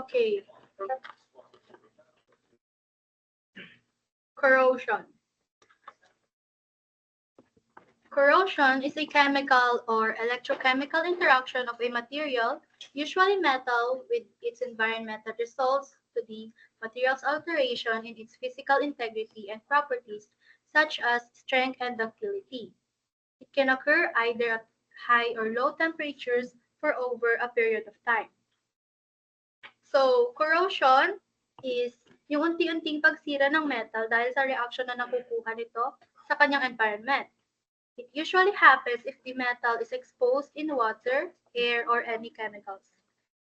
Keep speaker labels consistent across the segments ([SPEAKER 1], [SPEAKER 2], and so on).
[SPEAKER 1] Okay. Corrosion. Corrosion is a chemical or electrochemical interaction of a material, usually metal, with its environment that results to the material's alteration in its physical integrity and properties, such as strength and ductility. It can occur either at high or low temperatures for over a period of time. So, corrosion is yung unti-unting pagsira ng metal dahil sa reaction na nakukuha nito sa kanyang environment. It usually happens if the metal is exposed in water, air, or any chemicals.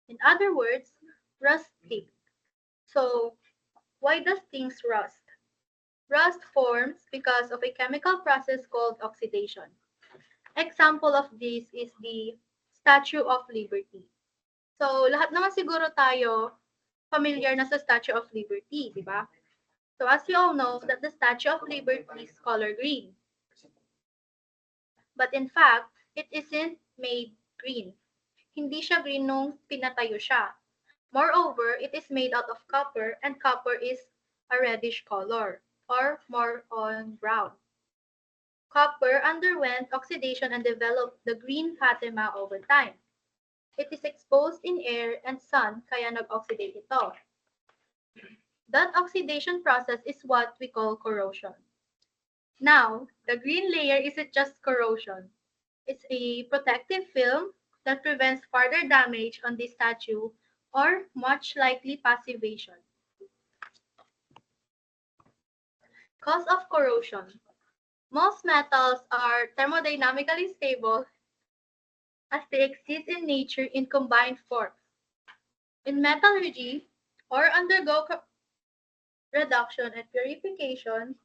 [SPEAKER 1] In other words, rusting. So, why does things rust? Rust forms because of a chemical process called oxidation. Example of this is the Statue of Liberty. So, lahat naman siguro tayo familiar na sa Statue of Liberty, di ba? So, as you all know, that the Statue of Liberty is color green. But in fact, it isn't made green. Hindi siya green nung pinatayo siya. Moreover, it is made out of copper, and copper is a reddish color, or more on brown. Copper underwent oxidation and developed the green patina over time. It is exposed in air and sun, kaya nag-oxidate ito. That oxidation process is what we call corrosion. Now, the green layer isn't just corrosion. It's a protective film that prevents further damage on the statue or much likely passivation. Cause of corrosion. Most metals are thermodynamically stable as they exist in nature in combined forms. In metallurgy, or undergo reduction and purification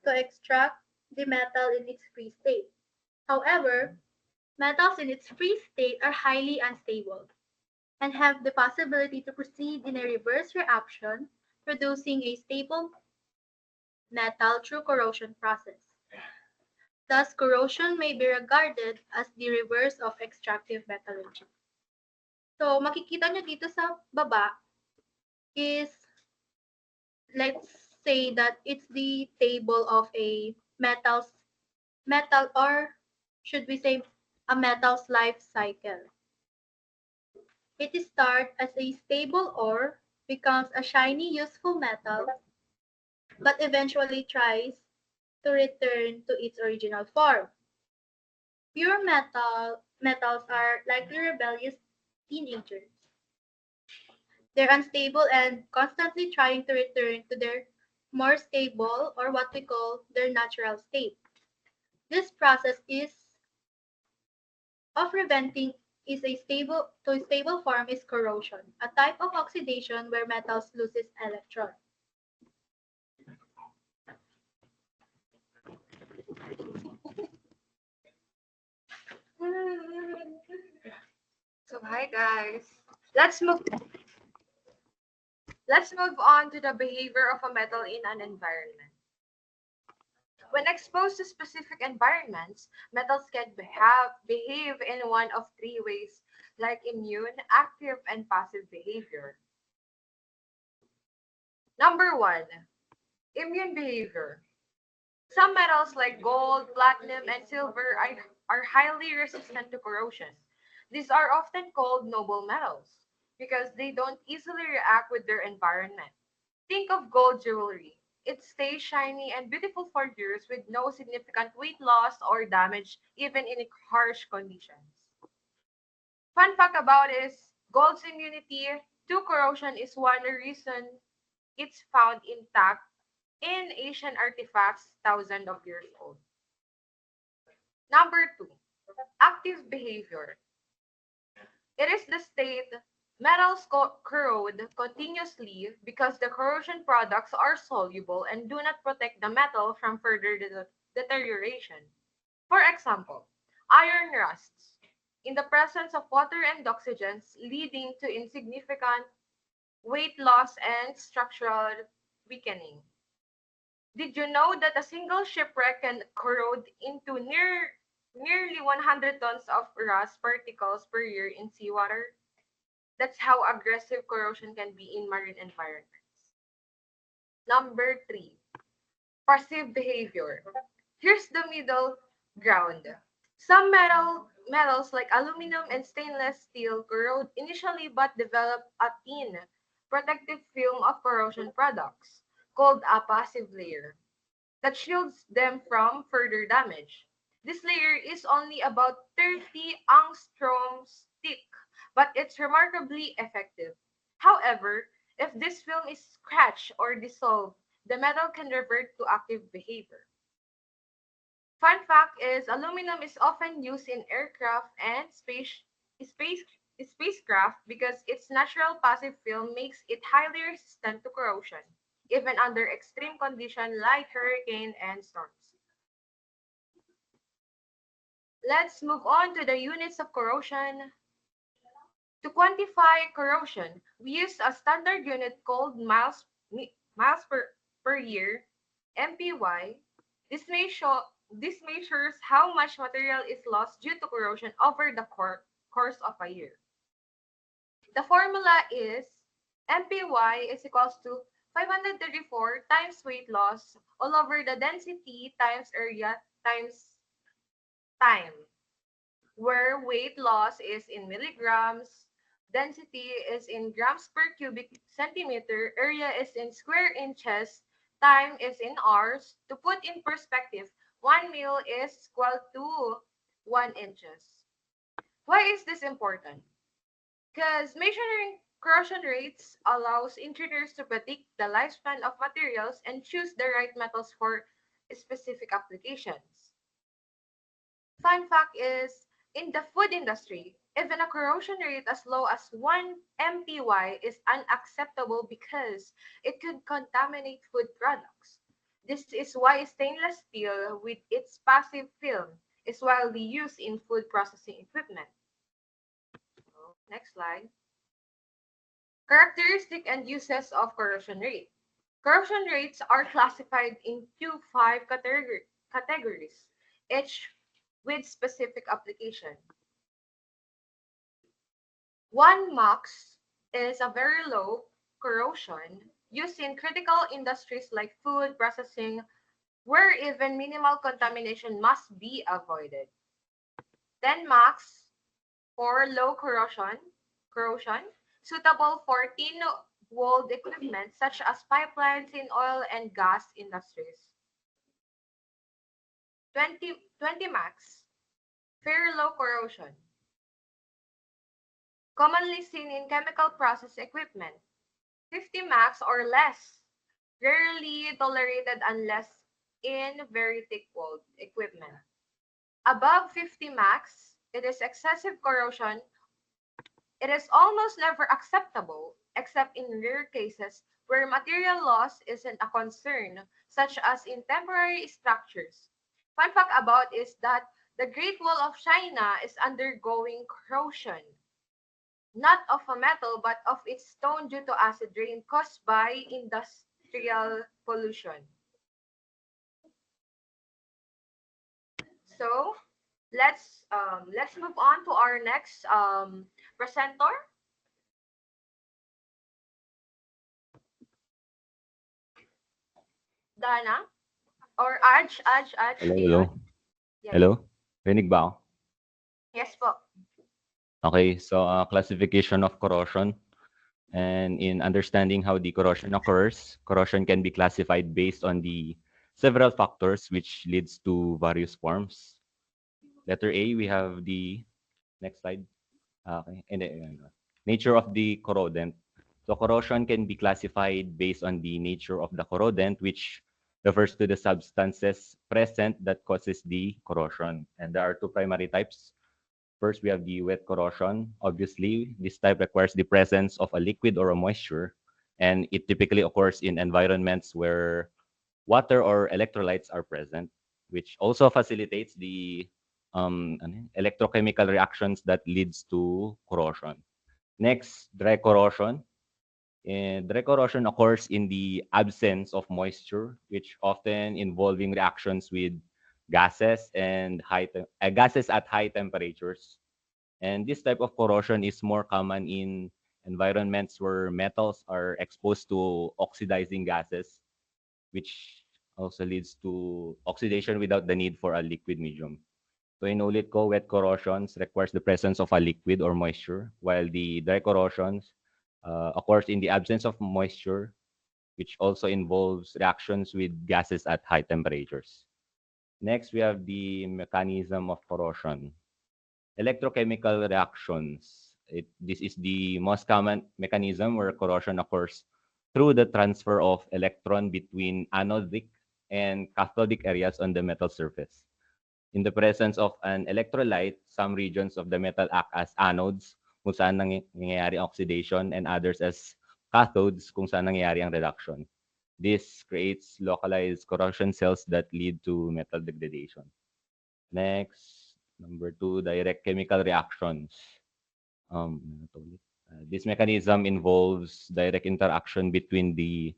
[SPEAKER 1] to extract the metal in its free state. However, metals in its free state are highly unstable and have the possibility to proceed in a reverse reaction, producing a stable metal through corrosion process. Thus, corrosion may be regarded as the reverse of extractive metallurgy. So, makikita nyo dito sa baba is, let's say that it's the table of a metal, or should we say a metal's life cycle. It starts as a stable ore, becomes a shiny, useful metal, but eventually tries to return to its original form. Pure metals are likely rebellious teenagers. They're unstable and constantly trying to return to their more stable, or what we call their natural state. This process is of reventing is a stable form is corrosion, a type of oxidation where metals loses electron.
[SPEAKER 2] So hi guys. Let's move on to the behavior of a metal in an environment. When exposed to specific environments, metals can behave in one of three ways, like immune, active, and passive behavior. Number 1, immune behavior. Some metals like gold, platinum, and silver are highly resistant to corrosion. These are often called noble metals because they don't easily react with their environment. Think of gold jewelry. It stays shiny and beautiful for years with no significant weight loss or damage even in harsh conditions. Fun fact about is gold's immunity to corrosion is one reason it's found intact in Asian artifacts thousands of years old. Number 2, active behavior. It is the state metals corrode continuously because the corrosion products are soluble and do not protect the metal from further deterioration. For example, iron rusts in the presence of water and oxygens, leading to insignificant weight loss and structural weakening. Did you know that a single shipwreck can corrode into nearly 100 tons of rust particles per year in seawater? That's how aggressive corrosion can be in marine environments. Number 3, passive behavior. Here's the middle ground. Some metals like aluminum and stainless steel corrode initially but develop a thin protective film of corrosion products called a passive layer that shields them from further damage. This layer is only about 30 angstroms thick, but it's remarkably effective. However, if this film is scratched or dissolved, the metal can revert to active behavior. Fun fact is aluminum is often used in aircraft and space spacecraft because its natural passive film makes it highly resistant to corrosion, even under extreme conditions like hurricane and storms. Let's move on to the units of corrosion. To quantify corrosion, we use a standard unit called miles per year, MPY. This measures how much material is lost due to corrosion over the course of a year. The formula is MPY is equals to 534 times weight loss all over the density times area times time, where weight loss is in milligrams, density is in grams per cubic centimeter, area is in square inches, time is in hours. To put in perspective, 1 mil is equal to 1 inches. Why is this important? Because measuring corrosion rates allows engineers to predict the lifespan of materials and choose the right metals for specific applications. Fun fact is, in the food industry, even a corrosion rate as low as 1 MPY is unacceptable because it could contaminate food products. This is why stainless steel, with its passive film, is widely used in food processing equipment. So, next slide. Characteristic and uses of corrosion rate. Corrosion rates are classified into five categories, each with specific application. One max is a very low corrosion used in critical industries like food processing, where even minimal contamination must be avoided. Then max for low corrosion, suitable for thin-walled equipment such as pipelines in oil and gas industries. 20 max, very low corrosion, commonly seen in chemical process equipment. 50 max or less, rarely tolerated unless in very thick-walled equipment. Above 50 max, it is excessive corrosion. It is almost never acceptable, except in rare cases where material loss isn't a concern, such as in temporary structures. Fun fact about is that the Great Wall of China is undergoing corrosion, not of a metal but of its stone due to acid rain caused by industrial pollution. So let's move on to our next presenter, Dana or Aj,
[SPEAKER 3] Hello, hello.
[SPEAKER 2] Ayon. Yes.
[SPEAKER 3] Hello? Rinig ba ako?
[SPEAKER 2] Yes po.
[SPEAKER 3] Okay, so classification of corrosion. And in understanding how the corrosion occurs, corrosion can be classified based on the several factors which leads to various forms. Letter A, we have the next slide. Okay, and then, nature of the corrodent. So corrosion can be classified based on the nature of the corrodent, which refers to the substances present that causes the corrosion. And there are two primary types. First, we have the wet corrosion. Obviously, this type requires the presence of a liquid or a moisture, and it typically occurs in environments where water or electrolytes are present, which also facilitates the electrochemical reactions that leads to corrosion. Next, dry corrosion. And dry corrosion occurs in the absence of moisture, which often involving reactions with gases and gases at high temperatures. And this type of corrosion is more common in environments where metals are exposed to oxidizing gases, which also leads to oxidation without the need for a liquid medium. So in ulit ko, wet corrosions requires the presence of a liquid or moisture, while the dry corrosions occurs in the absence of moisture, which also involves reactions with gases at high temperatures. Next, we have the mechanism of corrosion. Electrochemical reactions. This is the most common mechanism where corrosion occurs through the transfer of electron between anodic and cathodic areas on the metal surface. In the presence of an electrolyte, some regions of the metal act as anodes, kung saan nangyayari oxidation, and others as cathodes, kung saan nangyayari ang reduction. This creates localized corrosion cells that lead to metal degradation. Next, number 2, direct chemical reactions. This mechanism involves direct interaction between the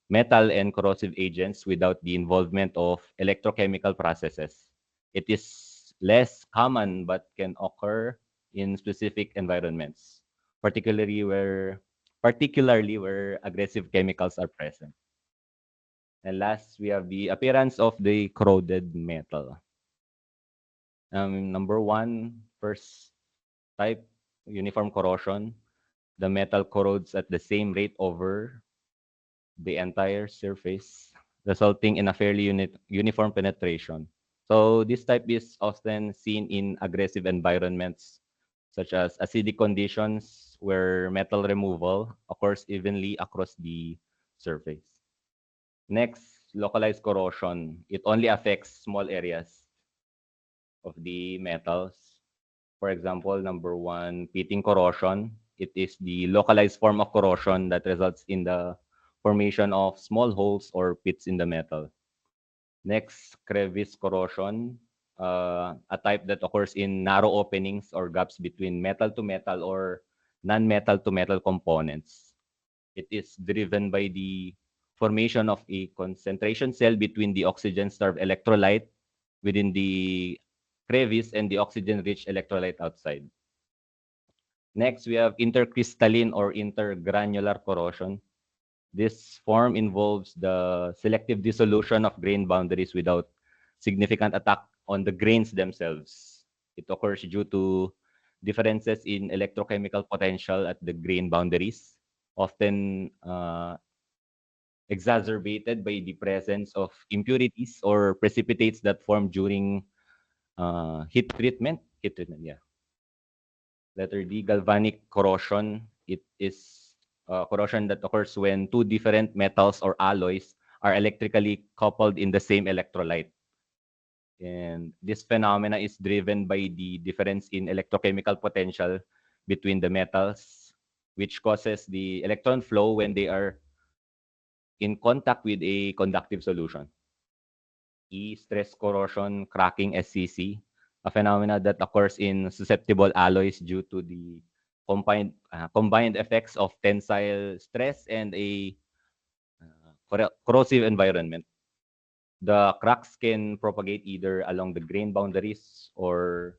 [SPEAKER 3] metal and corrosive agents without the involvement of electrochemical processes. It is less common but can occur in specific environments, particularly where aggressive chemicals are present. And last, we have the appearance of the corroded metal. Number 1, first type, uniform corrosion. The metal corrodes at the same rate over the entire surface, resulting in a fairly uniform penetration. So this type is often seen in aggressive environments, such as acidic conditions, where metal removal occurs evenly across the surface. Next, localized corrosion. It only affects small areas of the metals. For example, number 1, pitting corrosion. It is the localized form of corrosion that results in the formation of small holes or pits in the metal. Next, crevice corrosion, a type that occurs in narrow openings or gaps between metal to metal or non-metal to metal components. It is driven by the formation of a concentration cell between the oxygen-starved electrolyte within the crevice and the oxygen-rich electrolyte outside. Next, we have intercrystalline or intergranular corrosion. This form involves the selective dissolution of grain boundaries without significant attack on the grains themselves. It occurs due to differences in electrochemical potential at the grain boundaries, often exacerbated by the presence of impurities or precipitates that form during heat treatment. Heat treatment, yeah. Letter D, galvanic corrosion. It is corrosion that occurs when two different metals or alloys are electrically coupled in the same electrolyte. And this phenomena is driven by the difference in electrochemical potential between the metals, which causes the electron flow when they are in contact with a conductive solution. E, stress corrosion cracking, SCC, a phenomena that occurs in susceptible alloys due to the combined effects of tensile stress and a corrosive environment. The cracks can propagate either along the grain boundaries or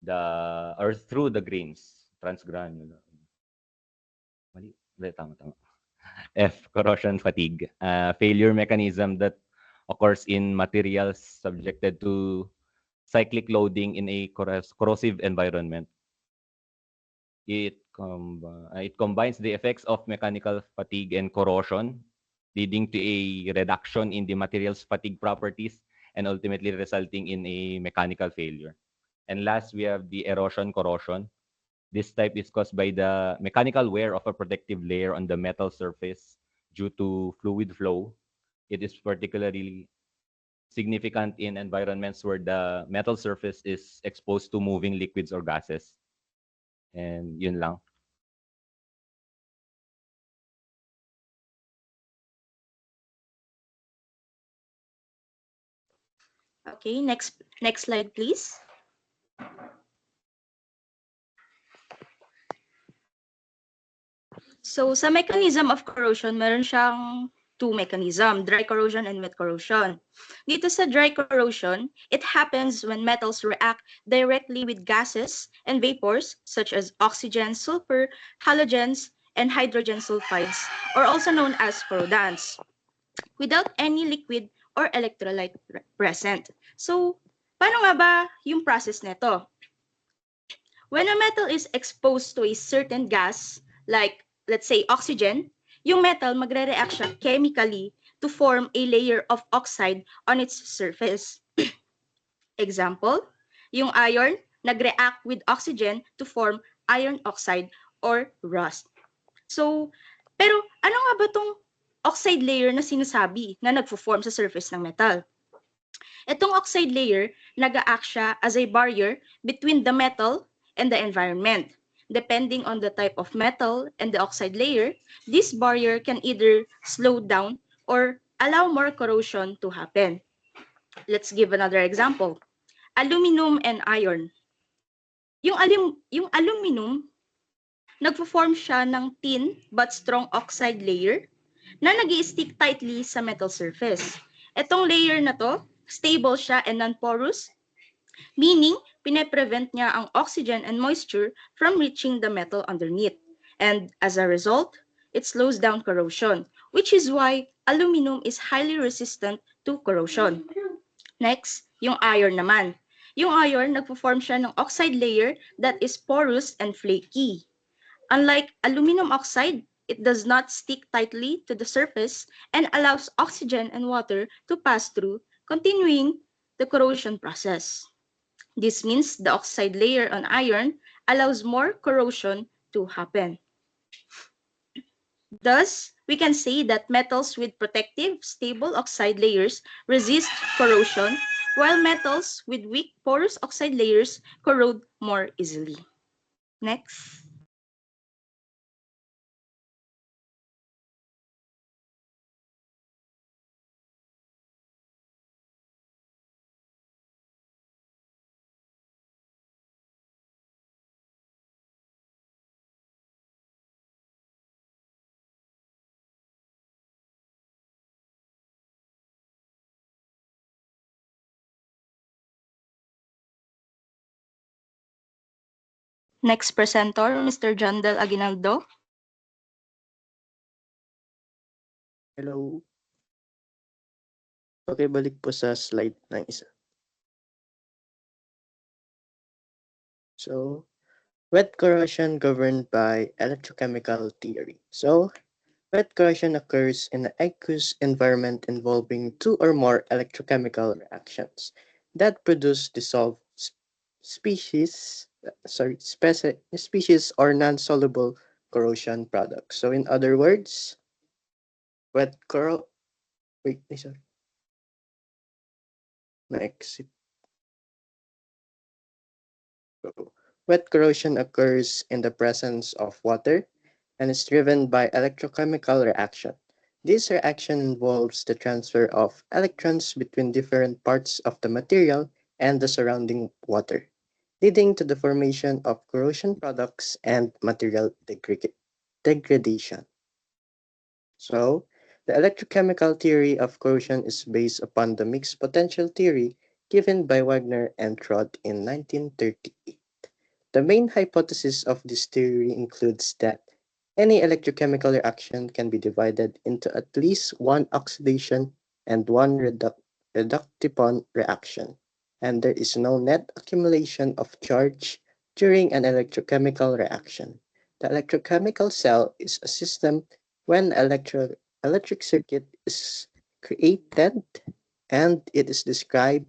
[SPEAKER 3] through the grains, transgranular. Mali. Tama, tama. F, corrosion fatigue, failure mechanism that occurs in materials subjected to cyclic loading in a corrosive environment. It combines the effects of mechanical fatigue and corrosion, leading to a reduction in the material's fatigue properties and ultimately resulting in a mechanical failure. And last, we have the erosion corrosion. This type is caused by the mechanical wear of a protective layer on the metal surface due to fluid flow. It is particularly significant in environments where the metal surface is exposed to moving liquids or gases. And yun lang.
[SPEAKER 4] Okay, next slide, please. So, sa mechanism of corrosion, meron siyang two mechanism, dry corrosion and wet corrosion. Dito sa dry corrosion, it happens when metals react directly with gases and vapors such as oxygen, sulfur, halogens, and hydrogen sulfides, or also known as corrodants, without any liquid or electrolyte present. So, paano nga ba yung process nito? When a metal is exposed to a certain gas, like let's say oxygen, yung metal magre-react siya chemically to form a layer of oxide on its surface. Example, yung iron nag-react with oxygen to form iron oxide or rust. So, pero ano nga ba tong oxide layer na sinasabi na nagfo-form sa surface ng metal? Itong oxide layer, nag-act siya as a barrier between the metal and the environment. Depending on the type of metal and the oxide layer, this barrier can either slow down or allow more corrosion to happen. Let's give another example. Aluminum and iron. Yung aluminum, nagfo-form siya ng thin but strong oxide layer na nag-i-stick tightly sa metal surface. Itong layer na to, stable siya and non-porous, meaning pine-prevent niya ang oxygen and moisture from reaching the metal underneath. And as a result, it slows down corrosion, which is why aluminum is highly resistant to corrosion. Next, yung iron naman. Yung iron, nagpo-form siya ng oxide layer that is porous and flaky. Unlike aluminum oxide, it does not stick tightly to the surface and allows oxygen and water to pass through, continuing the corrosion process. This means the oxide layer on iron allows more corrosion to happen. Thus, we can say that metals with protective, stable oxide layers resist corrosion, while metals with weak, porous oxide layers corrode more easily. Next. Next presenter, Mr. Jandel Aguinaldo.
[SPEAKER 5] Hello. Okay, balik po sa slide ng isa. So, wet corrosion governed by electrochemical theory. So, wet corrosion occurs in an aqueous environment involving two or more electrochemical reactions that produce dissolved species or non-soluble corrosion products. So, in other words, wet corrosion. Wait, sorry. Na-exit. Wet corrosion occurs in the presence of water and is driven by electrochemical reaction. This reaction involves the transfer of electrons between different parts of the material and the surrounding water, leading to the formation of corrosion products and material degradation. So, the electrochemical theory of corrosion is based upon the mixed potential theory given by Wagner and Trott in 1938. The main hypothesis of this theory includes that any electrochemical reaction can be divided into at least one oxidation and one reductipon reaction, and there is no net accumulation of charge during an electrochemical reaction. The electrochemical cell is a system when electric circuit is created, and it is described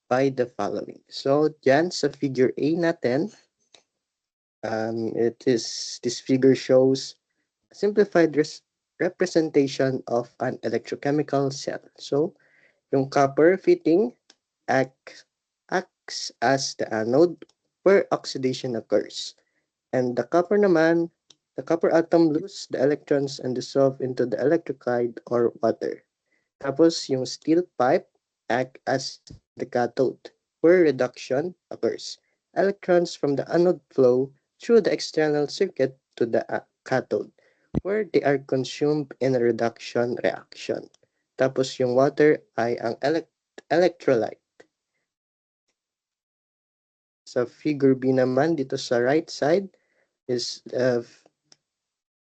[SPEAKER 5] by the following. So, dyan sa figure A natin, this figure shows a simplified representation of an electrochemical cell. So, yung copper fitting acts as the anode where oxidation occurs. And the copper atom lose the electrons and dissolve into the electrolyte or water. Tapos yung steel pipe act as the cathode where reduction occurs. Electrons from the anode flow through the external circuit to the cathode, where they are consumed in a reduction reaction. Tapos yung water ay ang electrolyte. Sa figure B naman, dito sa right side, is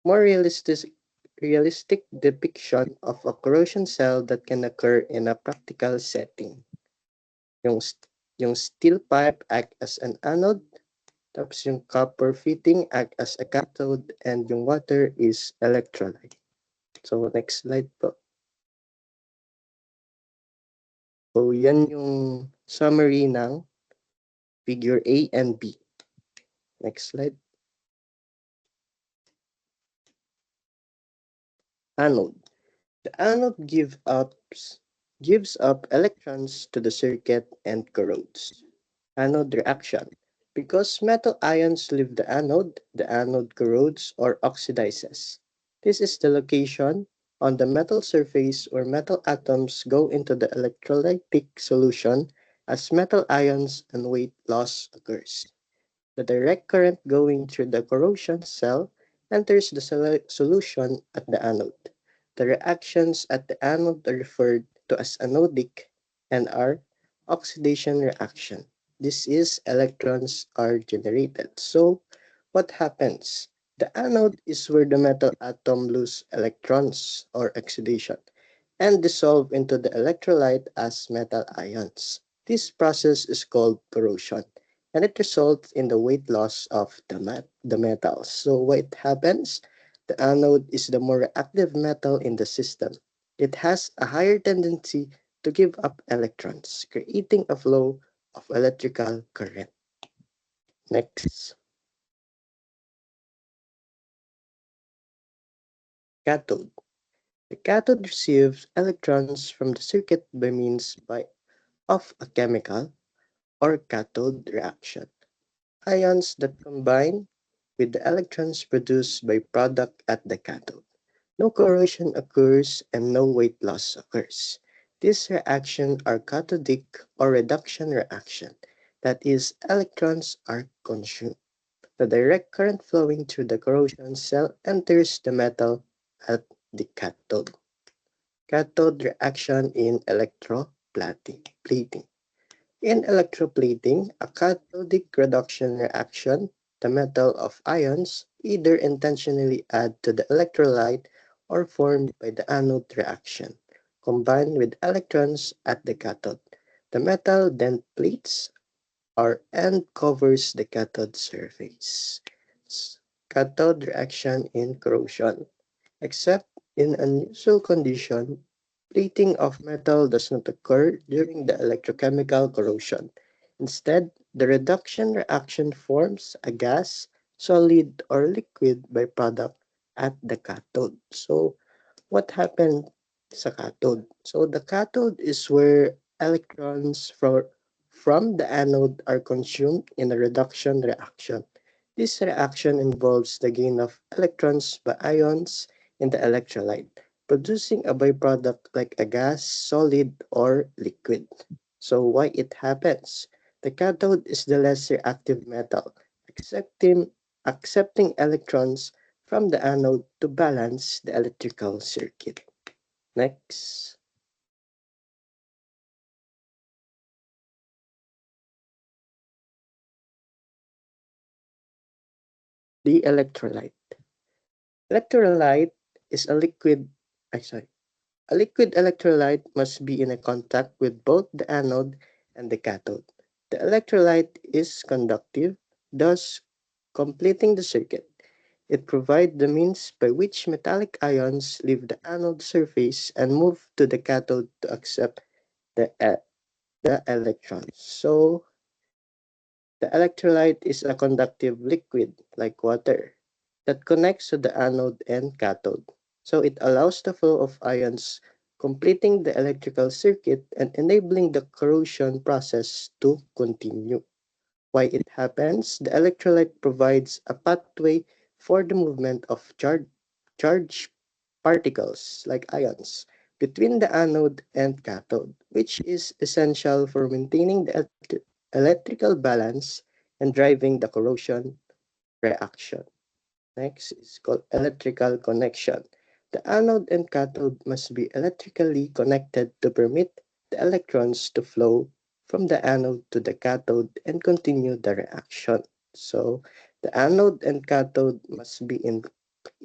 [SPEAKER 5] more realistic depiction of a corrosion cell that can occur in a practical setting. Yung, yung steel pipe act as an anode, tapos yung copper fitting act as a cathode, and yung water is electrolyte. So, next slide po. So, yan yung summary ng figure A and B. Next slide. Anode. The anode gives up electrons to the circuit and corrodes. Anode reaction. Because metal ions leave the anode corrodes or oxidizes. This is the location on the metal surface where metal atoms go into the electrolytic solution as metal ions and weight loss occurs. The direct current going through the corrosion cell enters the solution at the anode. The reactions at the anode are referred to as anodic and are oxidation reaction. This is electrons are generated. So what happens? The anode is where the metal atom lose electrons or oxidation and dissolve into the electrolyte as metal ions. This process is called corrosion and it results in the weight loss of the metals. So what happens? The anode is the more reactive metal in the system. It has a higher tendency to give up electrons, creating a flow of electrical current. Next. Cathode. The cathode receives electrons from the circuit by means of a chemical or cathode reaction. Ions that combine with the electrons produced by product at the cathode. No corrosion occurs and no weight loss occurs. These reactions are cathodic or reduction reaction. That is, electrons are consumed. The direct current flowing through the corrosion cell enters the metal at the cathode. Cathode reaction in electroplating. In electroplating, a cathodic reduction reaction, the metal of ions either intentionally add to the electrolyte or formed by the anode reaction, combined with electrons at the cathode. The metal then plates or and covers the cathode surface. Cathode reaction in corrosion. Except in unusual condition, plating of metal does not occur during the electrochemical corrosion. Instead, the reduction reaction forms a gas, solid, or liquid byproduct at the cathode. So, what happened sa cathode? So, the cathode is where electrons from the anode are consumed in a reduction reaction. This reaction involves the gain of electrons by ions in the electrolyte, producing a byproduct like a gas, solid, or liquid. So why it happens? The cathode is the less reactive metal, accepting electrons from the anode to balance the electrical circuit. Next. The electrolyte. Electrolyte is a liquid, a liquid electrolyte must be in a contact with both the anode and the cathode. The electrolyte is conductive, thus completing the circuit. It provides the means by which metallic ions leave the anode surface and move to the cathode to accept the, the electrons. So, the electrolyte is a conductive liquid, like water, that connects to the anode and cathode. So it allows the flow of ions, completing the electrical circuit and enabling the corrosion process to continue. Why it happens? The electrolyte provides a pathway for the movement of charged particles, like ions, between the anode and cathode, which is essential for maintaining the electrical balance and driving the corrosion reaction. Next is called electrical connection. The anode and cathode must be electrically connected to permit the electrons to flow from the anode to the cathode and continue the reaction. So the anode and cathode must be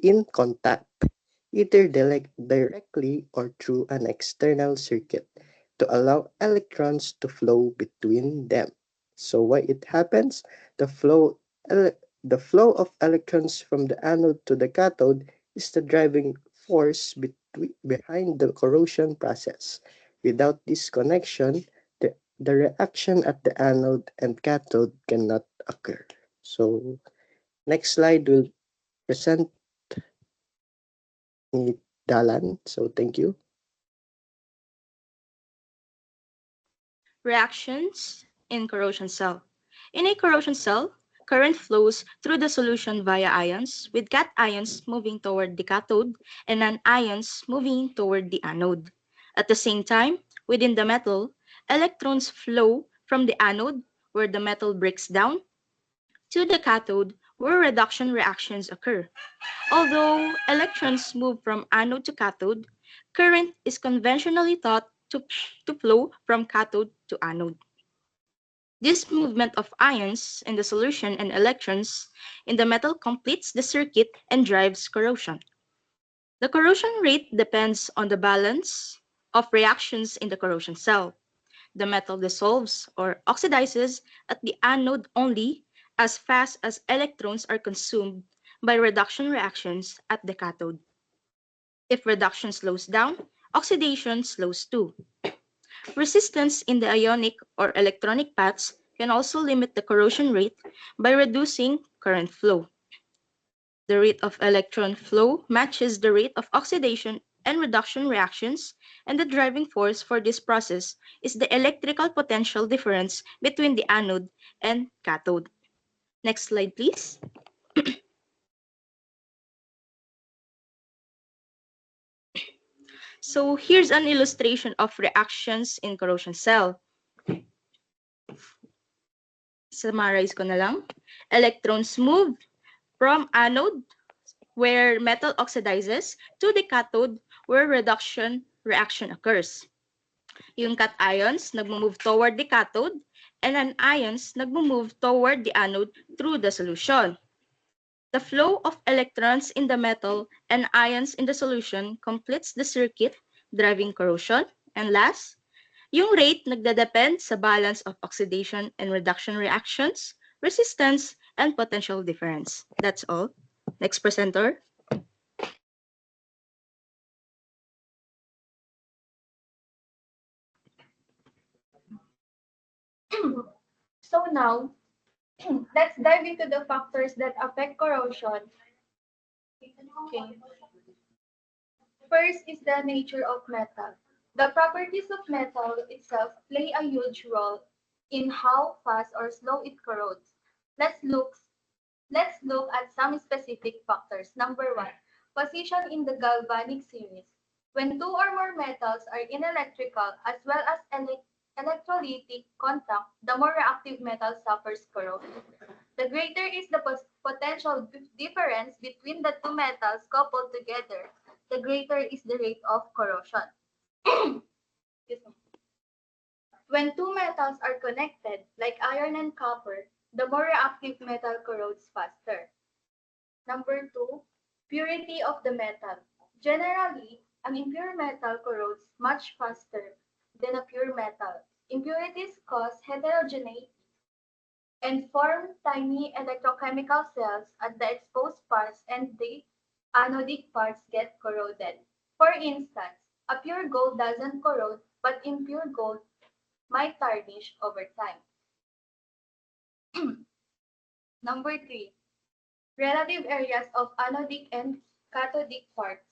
[SPEAKER 5] in contact, either directly or through an external circuit to allow electrons to flow between them. So why it happens? The flow ele- the flow of electrons from the anode to the cathode is the driving force behind the corrosion process. Without this connection, the reaction at the anode and cathode cannot occur. So next slide will present ni Dalan. So thank you.
[SPEAKER 4] Reactions in corrosion cell. In a corrosion cell, current flows through the solution via ions, with cations moving toward the cathode and anions moving toward the anode. At the same time, within the metal, electrons flow from the anode, where the metal breaks down, to the cathode, where reduction reactions occur. Although electrons move from anode to cathode, current is conventionally thought to flow from cathode to anode. This movement of ions in the solution and electrons in the metal completes the circuit and drives corrosion. The corrosion rate depends on the balance of reactions in the corrosion cell. The metal dissolves or oxidizes at the anode only as fast as electrons are consumed by reduction reactions at the cathode. If reduction slows down, oxidation slows too. Resistance in the ionic or electronic paths can also limit the corrosion rate by reducing current flow. The rate of electron flow matches the rate of oxidation and reduction reactions, and the driving force for this process is the electrical potential difference between the anode and cathode. Next slide, please. So here's an illustration of reactions in corrosion cell. Summarize ko na lang. Electrons move from anode, where metal oxidizes, to the cathode, where reduction reaction occurs. Yung cations nagmo-move toward the cathode, and anions nagmo-move toward the anode through the solution. The flow of electrons in the metal and ions in the solution completes the circuit, driving corrosion. And last, yung rate nagdadepend sa balance of oxidation and reduction reactions, resistance, and potential difference. That's all. Next presenter.
[SPEAKER 1] So now, let's dive into the factors that affect corrosion. Okay. First is the nature of metal. The properties of metal itself play a huge role in how fast or slow it corrodes. Let's look Let's look at some specific factors. Number one, position in the galvanic series. When two or more metals are in electrical as well as electrolytic contact, the more reactive metal suffers corrosion. The greater is the potential difference between the two metals coupled together, the greater is the rate of corrosion. Excuse me. When two metals are connected, like iron and copper, the more reactive metal corrodes faster. Number two, purity of the metal. Generally, an impure metal corrodes much faster than a pure metal. Impurities cause heterogeneity and form tiny electrochemical cells at the exposed parts, and the anodic parts get corroded. For instance, a pure gold doesn't corrode, but impure gold might tarnish over time. Number three, relative areas of anodic and cathodic parts.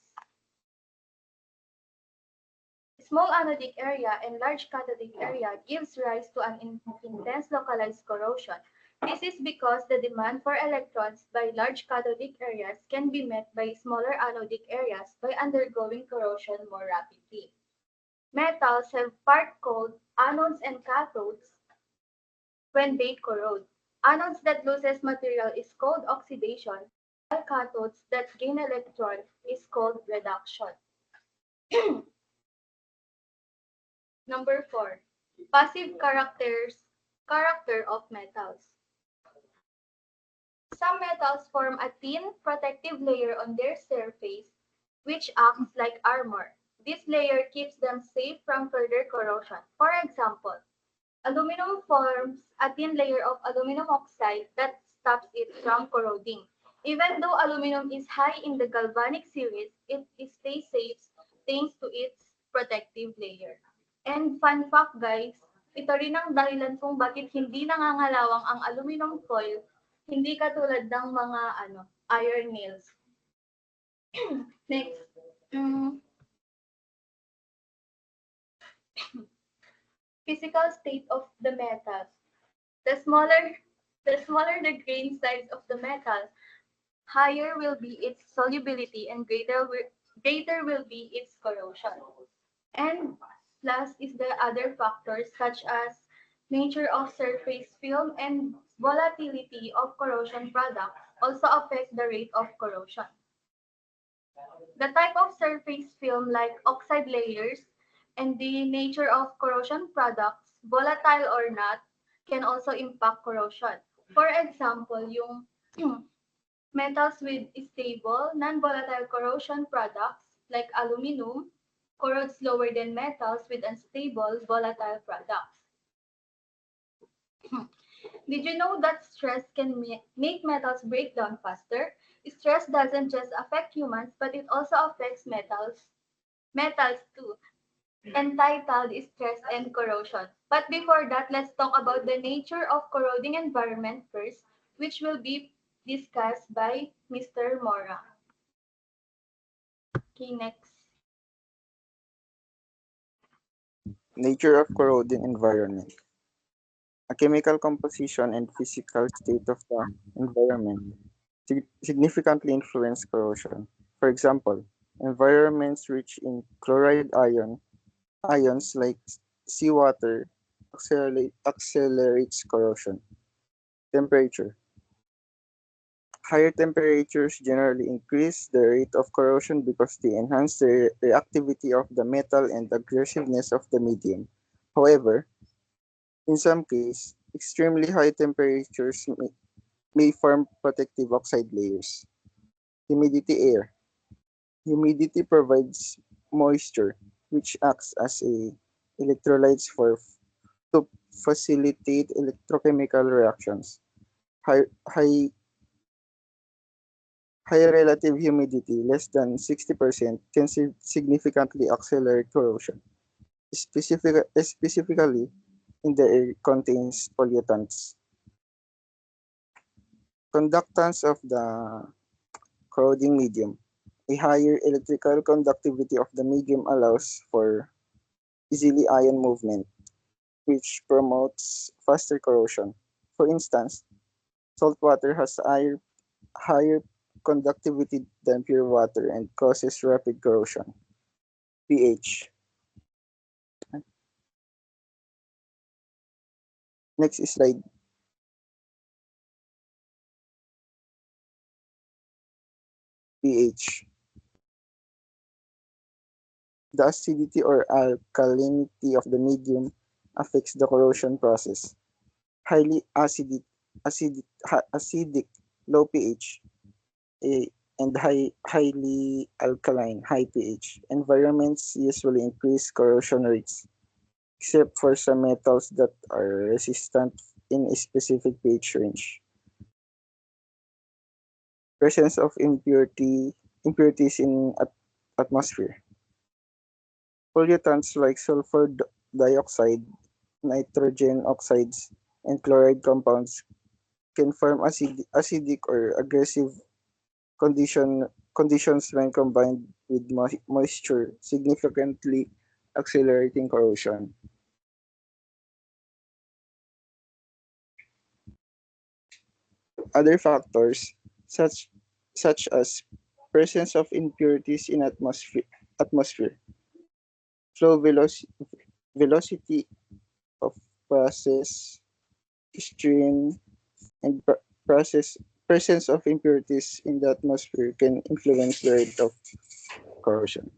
[SPEAKER 1] Small anodic area and large cathodic area gives rise to an intense localized corrosion. This is because the demand for electrons by large cathodic areas can be met by smaller anodic areas by undergoing corrosion more rapidly. Metals have part called anodes and cathodes when they corrode. Anodes that loses material is called oxidation, cathodes that gain electrons is called reduction. Number 4. Passive character of metals. Some metals form a thin protective layer on their surface, which acts like armor. This layer keeps them safe from further corrosion. For example, aluminum forms a thin layer of aluminum oxide that stops it from corroding. Even though aluminum is high in the galvanic series, it stays safe thanks to its protective layer. And fun fact guys, ito rin ang dahilan kung bakit hindi nangangalawang ang aluminum foil, hindi katulad ng mga iron nails. Next. Physical state of the metal. The smaller the grain size of the metal, higher will be its solubility and greater will be its corrosion. And last is the other factors such as nature of surface film and volatility of corrosion products also affect the rate of corrosion. The type of surface film like oxide layers and the nature of corrosion products, volatile or not, can also impact corrosion. For example, yung metals with stable, non-volatile corrosion products like aluminum corrode slower than metals with unstable, volatile products. Did you know that stress can make metals break down faster? Stress doesn't just affect humans, but it also affects metals too, entitled stress and corrosion. But before that, let's talk about the nature of corroding environment first, which will be discussed by Mr. Mora. Okay, next.
[SPEAKER 6] Nature of corroding environment. A chemical composition and physical state of the environment significantly influence corrosion. For example, environments rich in chloride ions like seawater accelerates corrosion. Temperature. Higher temperatures generally increase the rate of corrosion because they enhance the reactivity of the metal and aggressiveness of the medium. However, in some cases, extremely high temperatures may form protective oxide layers. Humidity air. Humidity provides moisture, which acts as electrolytes to facilitate electrochemical reactions. High relative humidity, less than 60%, can significantly accelerate corrosion, specifically in the air contains pollutants. Conductance of the corroding medium. A higher electrical conductivity of the medium allows for easily ion movement, which promotes faster corrosion. For instance, salt water has higher conductivity than pure water and causes rapid corrosion. pH. Next slide. pH. The acidity or alkalinity of the medium affects the corrosion process. Highly acidic, low pH, and highly alkaline, high pH environments usually increase corrosion rates, except for some metals that are resistant in a specific pH range. Presence of impurities in atmosphere. Pollutants like sulfur dioxide, nitrogen oxides, and chloride compounds can form acidic or aggressive conditions when combined with moisture, significantly accelerating corrosion. Other factors such as presence of impurities in atmosphere, flow velocity of process, stream, and process presence of impurities in the atmosphere can influence the rate of corrosion.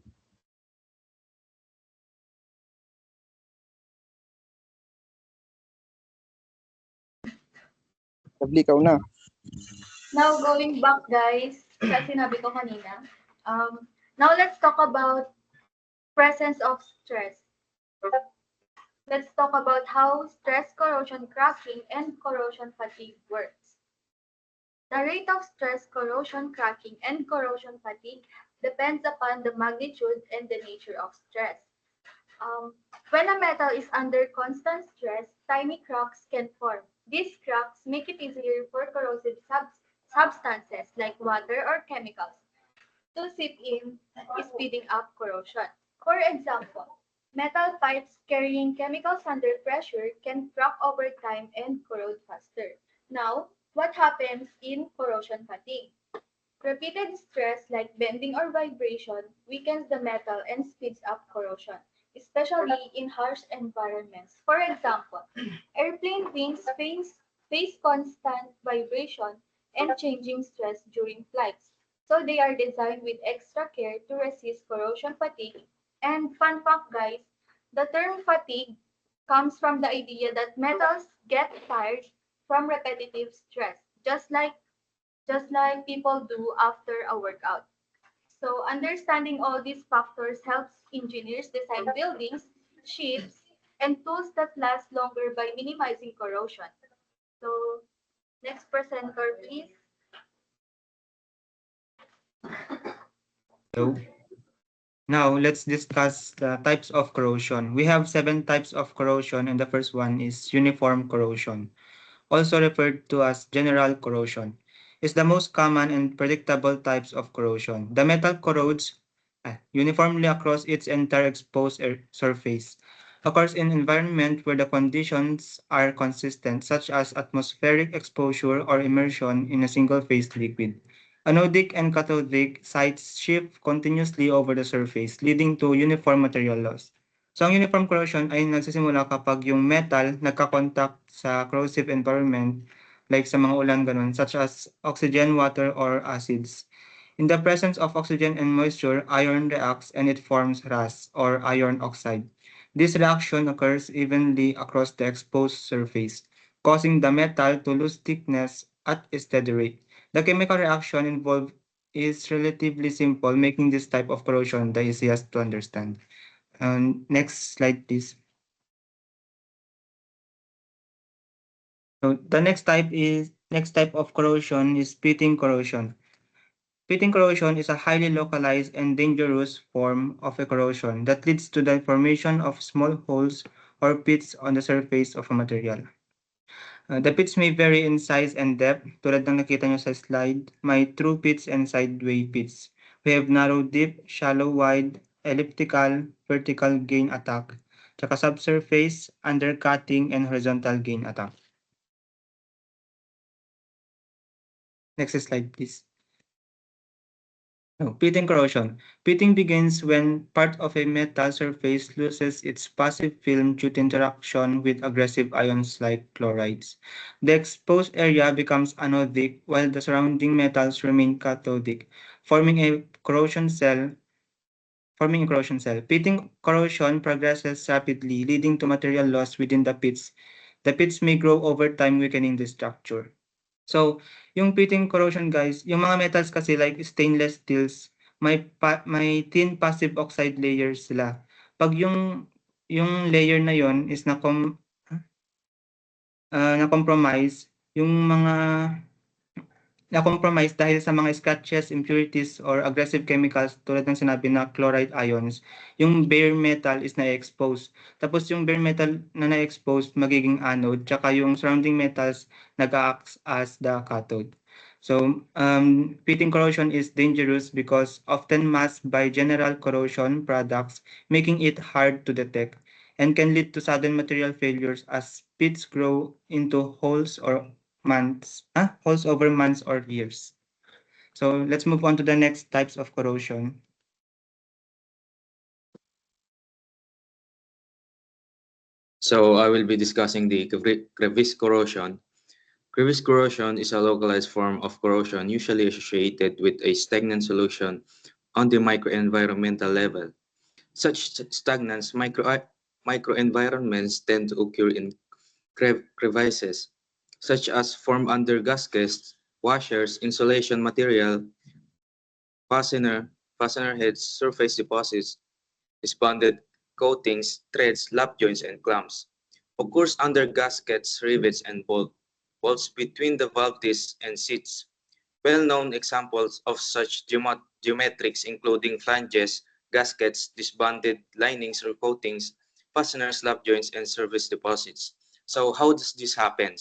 [SPEAKER 6] Lovely, ikaw na.
[SPEAKER 1] Now, going back, guys, sa sinabi ko kanina, now let's talk about presence of stress. Let's talk about how stress corrosion cracking and corrosion fatigue works. The rate of stress corrosion cracking and corrosion fatigue depends upon the magnitude and the nature of stress. When a metal is under constant stress, tiny cracks can form. These cracks make it easier for corrosive substances like water or chemicals to seep in, speeding up corrosion. For example, metal pipes carrying chemicals under pressure can crack over time and corrode faster. Now, what happens in corrosion fatigue? Repeated stress like bending or vibration weakens the metal and speeds up corrosion, especially in harsh environments. For example, airplane wings face constant vibration and changing stress during flights. So they are designed with extra care to resist corrosion fatigue. And fun fact, guys, the term fatigue comes from the idea that metals get tired from repetitive stress, just like people do after a workout. So understanding all these factors helps engineers design buildings, ships, and tools that last longer by minimizing corrosion. So next presenter, please.
[SPEAKER 7] So now let's discuss the types of corrosion. We have 7 types of corrosion, and the first one is uniform corrosion, also referred to as general corrosion. It's the most common and predictable types of corrosion. The metal corrodes uniformly across its entire exposed surface. Occurs in environment where the conditions are consistent, such as atmospheric exposure or immersion in a single-phase liquid. Anodic and cathodic sites shift continuously over the surface, leading to uniform material loss. So ang uniform corrosion ay nagsisimula kapag yung metal nagka-contact sa corrosive environment like sa mga ulan ganun, such as oxygen, water, or acids. In the presence of oxygen and moisture, iron reacts and it forms RAS or iron oxide. This reaction occurs evenly across the exposed surface, causing the metal to lose thickness at a steady rate. The chemical reaction involved is relatively simple, making this type of corrosion the easiest to understand. Next slide, please. So the next type of corrosion is pitting corrosion. Pitting corrosion is a highly localized and dangerous form of a corrosion that leads to the formation of small holes or pits on the surface of a material. The pits may vary in size and depth. Tulad ng nakita nyo sa slide, may true pits and sideway pits. We have narrow, deep, shallow, wide, elliptical, vertical gain attack, tsaka subsurface, undercutting, and horizontal gain attack. Next slide, please. Pitting corrosion. Pitting begins when part of a metal surface loses its passive film due to interaction with aggressive ions like chlorides. The exposed area becomes anodic while the surrounding metals remain cathodic, forming a corrosion cell. Pitting corrosion progresses rapidly, leading to material loss within the pits. The pits may grow over time, weakening the structure. So, yung pitting corrosion guys, yung mga metals kasi like stainless steels, may thin passive oxide layers sila. Pag yung layer na yon is na-compromise, yung mga na-compromise dahil sa mga scratches, impurities, or aggressive chemicals tulad ng sinabi na chloride ions, yung bare metal is na-expose. Tapos yung bare metal na na-expose magiging anode, tsaka yung surrounding metals nag-act as the cathode. So, pitting corrosion is dangerous because often masked by general corrosion products, making it hard to detect, and can lead to sudden material failures as pits grow into holes over months or years. So let's move on to the next types of corrosion.
[SPEAKER 8] So I will be discussing the crevice corrosion. Crevice corrosion is a localized form of corrosion usually associated with a stagnant solution on the microenvironmental level. Such stagnant microenvironments tend to occur in crevices, such as formed under gaskets, washers, insulation material, fastener heads, surface deposits, bonded coatings, threads, lap joints, and clamps. Occurs under gaskets, rivets, and bolts between the valve discs and seats. Well-known examples of such geometrics including flanges, gaskets, disbanded linings or coatings, fasteners, lap joints, and surface deposits. So how does this happen?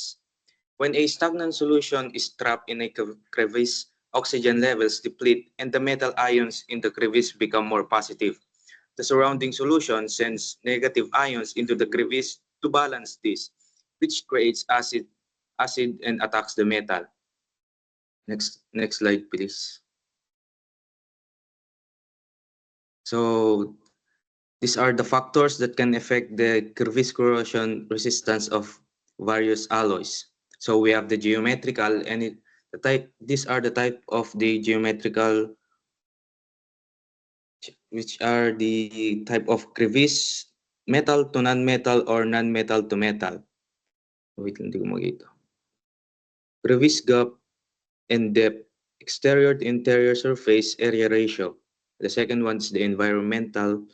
[SPEAKER 8] When a stagnant solution is trapped in a crevice, oxygen levels deplete and the metal ions in the crevice become more positive. The surrounding solution sends negative ions into the crevice to balance this, which creates acid and attacks the metal. Next slide, please. So these are the factors that can affect the crevice corrosion resistance of various alloys. So we have the geometrical and these are the type of the geometrical, which are the type of crevice, metal to non-metal or non-metal to metal. Wait, hindi ko makita. Crevice gap and depth, exterior to interior surface area ratio. The second one is the environmental,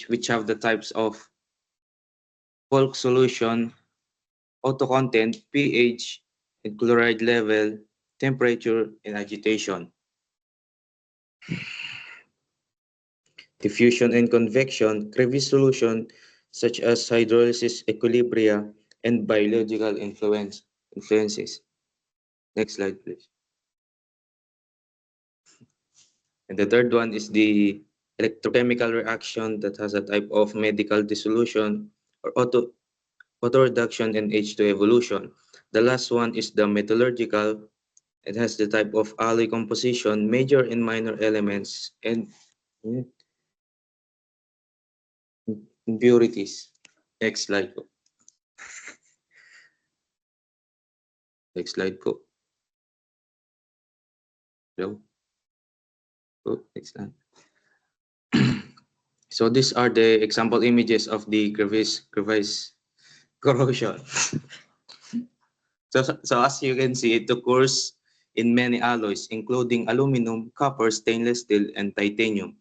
[SPEAKER 8] which have the types of bulk solution, auto content, pH, and chloride level, temperature, and agitation. Diffusion and convection, crevice solution such as hydrolysis, equilibria, and biological influences. Next slide, please. And the third one is the electrochemical reaction that has a type of medical dissolution or auto reduction and H2 evolution. The last one is the metallurgical. It has the type of alloy composition, major and minor elements, and impurities. Next slide po. Next slide po. Hello? Oh, next slide. So these are the example images of the crevice corrosion. So as you can see, it occurs in many alloys, including aluminum, copper, stainless steel, and titanium.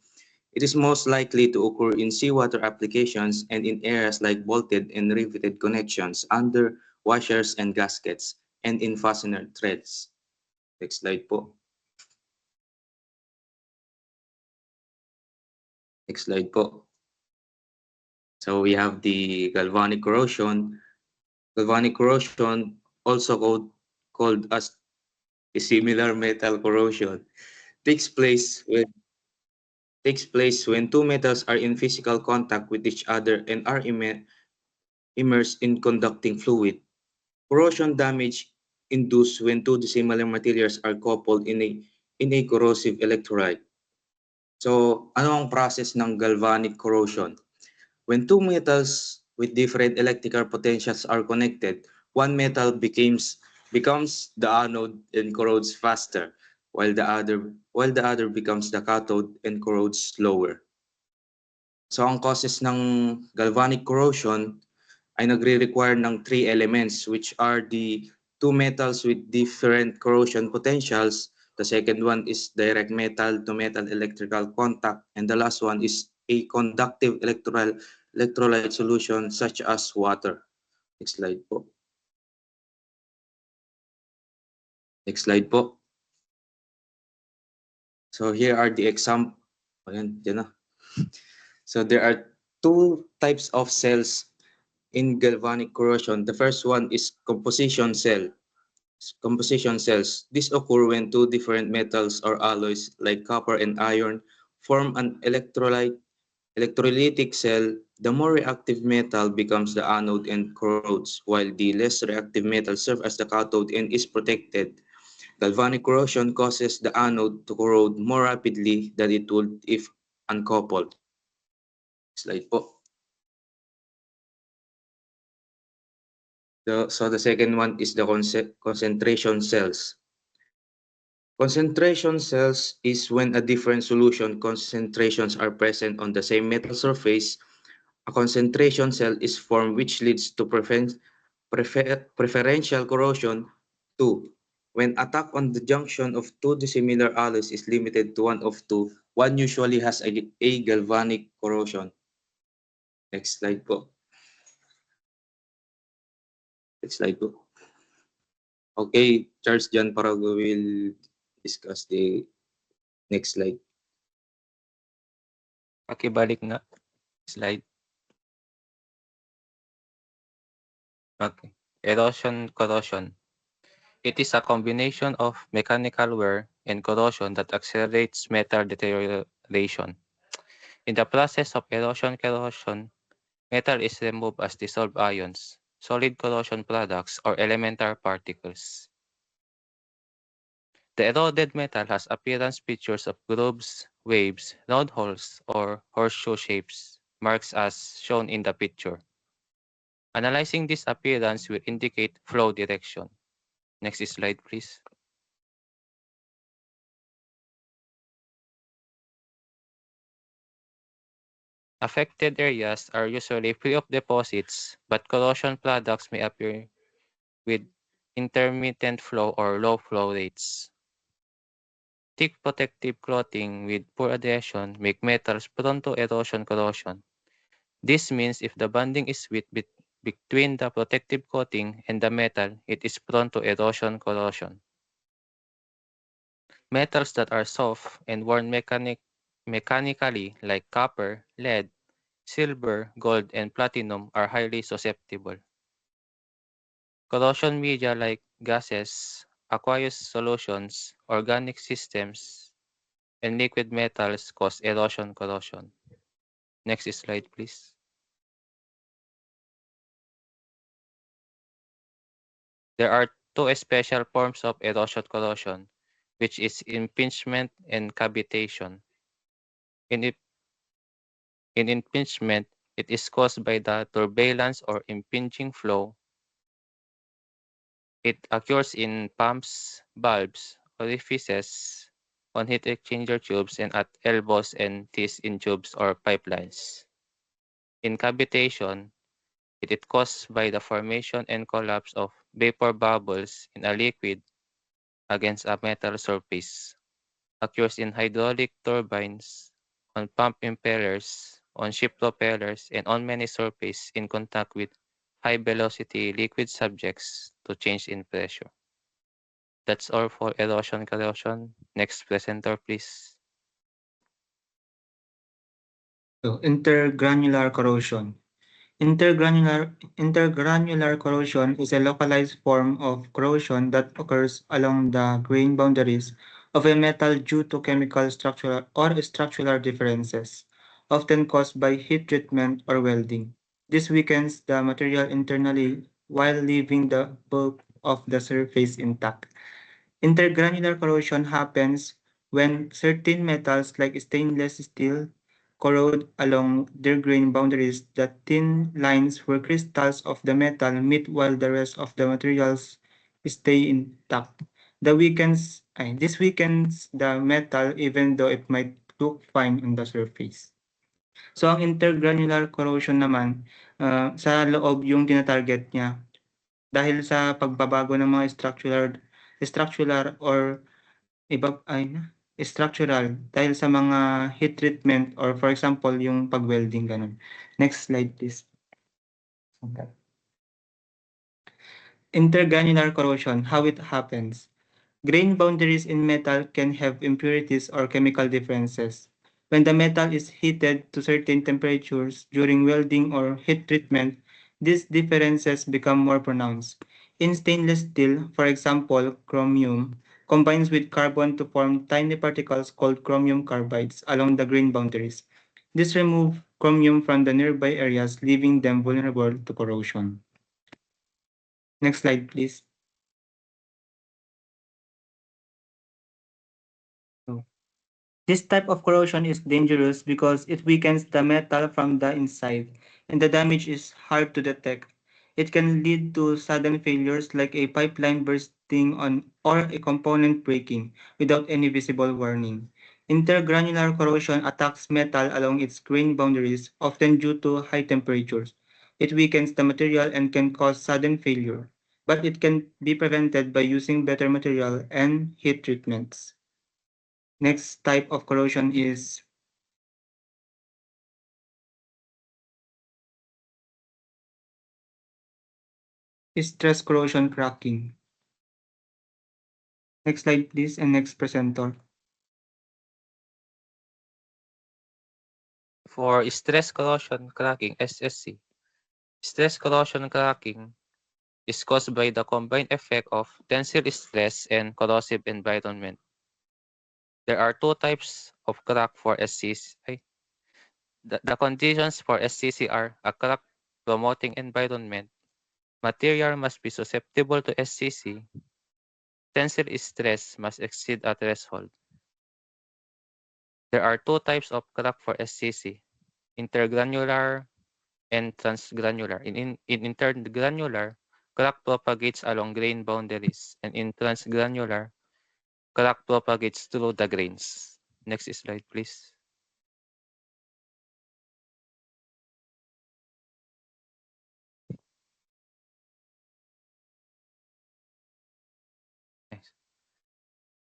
[SPEAKER 8] It is most likely to occur in seawater applications and in areas like bolted and riveted connections under washers and gaskets, and in fastener threads. Next slide po. Next slide po. So we have the galvanic corrosion. Galvanic corrosion, also called as similar metal corrosion, takes place when two metals are in physical contact with each other and are immersed in conducting fluid. Corrosion damage induced when two dissimilar materials are coupled in a corrosive electrolyte. So, ano ang process ng galvanic corrosion? When two metals with different electrical potentials are connected, one metal becomes the anode and corrodes faster, while the other becomes the cathode and corrodes slower. So ang causes ng galvanic corrosion ay nagre-require ng three elements, which are the two metals with different corrosion potentials. The second one is direct metal to metal electrical contact, and the last one is a conductive electrolyte solution such as water. Next slide po. Next slide po. So here are the example. Ayan, dyan na. So there are two types of cells in galvanic corrosion. The first one is composition cells. This occur when two different metals or alloys like copper and iron form an electrolytic cell. The more reactive metal becomes the anode and corrodes, while the less reactive metal serves as the cathode and is protected. Galvanic corrosion causes the anode to corrode more rapidly than it would if uncoupled. Slide po. So the second one is the concentration cells. Concentration cells is when a different solution concentrations are present on the same metal surface. A concentration cell is formed which leads to preferential corrosion. 2. When attack on the junction of two dissimilar alloys is limited to one of two, one usually has a galvanic corrosion. Next slide po. Next slide po. Okay, Charles John Parago will discuss the next slide.
[SPEAKER 9] Pakibalik nga. Slide. Okay. Erosion, corrosion. It is a combination of mechanical wear and corrosion that accelerates metal deterioration. In the process of erosion, metal is removed as dissolved ions, solid corrosion products, or elemental particles. The eroded metal has appearance features of grooves, waves, round holes, or horseshoe shapes, marks as shown in the picture. Analyzing this appearance will indicate flow direction. Next slide, please. Affected areas are usually free of deposits, but corrosion products may appear with intermittent flow or low flow rates. Thick protective clothing with poor adhesion make metals prone to erosion corrosion. This means if the bonding is weak between the protective coating and the metal, it is prone to erosion corrosion. Metals that are soft and worn mechanically like copper, lead, silver, gold, and platinum are highly susceptible. Corrosion media like gases, aqueous solutions, organic systems, and liquid metals cause erosion corrosion. Next slide, please. There are two special forms of erosion corrosion, which is impingement and cavitation. In impingement, it is caused by the turbulence or impinging flow. It occurs in pumps, valves, orifices, on heat exchanger tubes, and at elbows and teeth in tubes or pipelines. In cavitation, it is caused by the formation and collapse of vapor bubbles in a liquid against a metal surface. Occurs in hydraulic turbines, on pump impellers, on ship propellers, and on many surfaces in contact with high-velocity liquid subjects to change in pressure. That's all for erosion corrosion. Next presenter, please.
[SPEAKER 7] So, intergranular corrosion. Intergranular corrosion is a localized form of corrosion that occurs along the grain boundaries of a metal due to chemical structural or structural differences, often caused by heat treatment or welding. This weakens the material internally while leaving the bulk of the surface intact. Intergranular corrosion happens when certain metals like stainless steel corrode along their grain boundaries. The thin lines where crystals of the metal meet while the rest of the materials stay intact. This weakens the metal even though it might look fine on the surface. So ang intergranular corrosion naman, sa loob yung tina-target niya dahil sa pagbabago ng mga structural or structural dahil sa mga heat treatment or for example yung pag-welding ganun. Next slide please. Intergranular corrosion, how it happens. Grain boundaries in metal can have impurities or chemical differences. When the metal is heated to certain temperatures during welding or heat treatment, these differences become more pronounced. In stainless steel, for example, chromium combines with carbon to form tiny particles called chromium carbides along the grain boundaries. This removes chromium from the nearby areas, leaving them vulnerable to corrosion. Next slide, please. This type of corrosion is dangerous because it weakens the metal from the inside, and the damage is hard to detect. It can lead to sudden failures like a pipeline bursting on or a component breaking without any visible warning. Intergranular corrosion attacks metal along its grain boundaries, often due to high temperatures. It weakens the material and can cause sudden failure, but it can be prevented by using better material and heat treatments. Next type of corrosion is stress corrosion cracking. Next slide, please, and next presenter.
[SPEAKER 9] For stress corrosion cracking, SSC, stress corrosion cracking is caused by the combined effect of tensile stress and corrosive environment. There are two types of crack for SCC. The conditions for SCC are a crack promoting environment. Material must be susceptible to SCC. Tensile stress must exceed a threshold. There are two types of crack for SCC, intergranular and transgranular. In intergranular, crack propagates along grain boundaries, and in transgranular, crack propagates through the grains. Next slide, please. Next.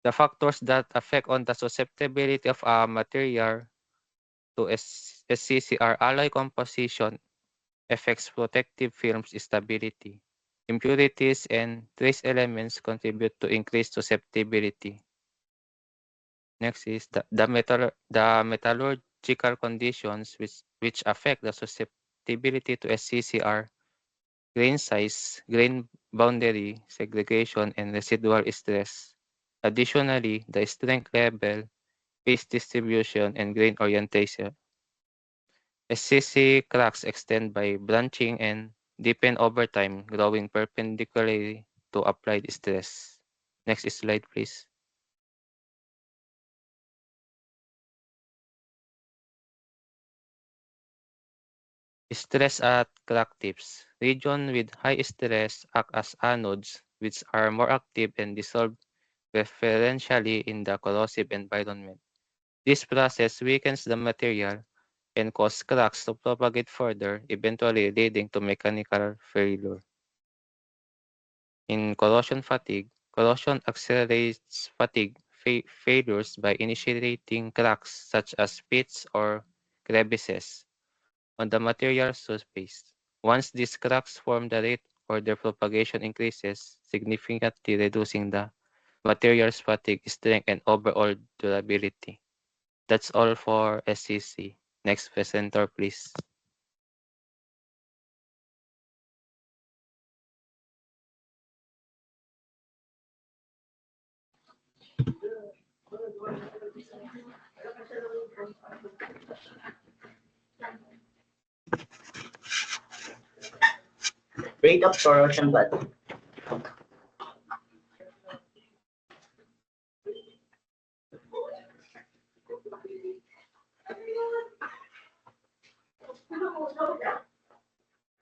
[SPEAKER 9] The factors that affect on the susceptibility of a material to SCC are alloy composition, affects protective films stability. Impurities and trace elements contribute to increased susceptibility. Next is the metallurgical conditions which affect the susceptibility to SCC are grain size, grain boundary segregation, and residual stress. Additionally, the strength level, phase distribution, and grain orientation. SCC cracks extend by branching and deepen over time, growing perpendicularly to applied stress. Next slide, please. Stress at crack tips. Regions with high stress act as anodes, which are more active and dissolve preferentially in the corrosive environment. This process weakens the material and causes cracks to propagate further, eventually leading to mechanical failure. In corrosion fatigue, corrosion accelerates fatigue failures by initiating cracks such as pits or crevices on the material surface. Once these cracks form, the rate or their propagation increases, significantly reducing the material's fatigue strength and overall durability. That's all for SCC. Next presenter, please.
[SPEAKER 10] Rate of corrosion body.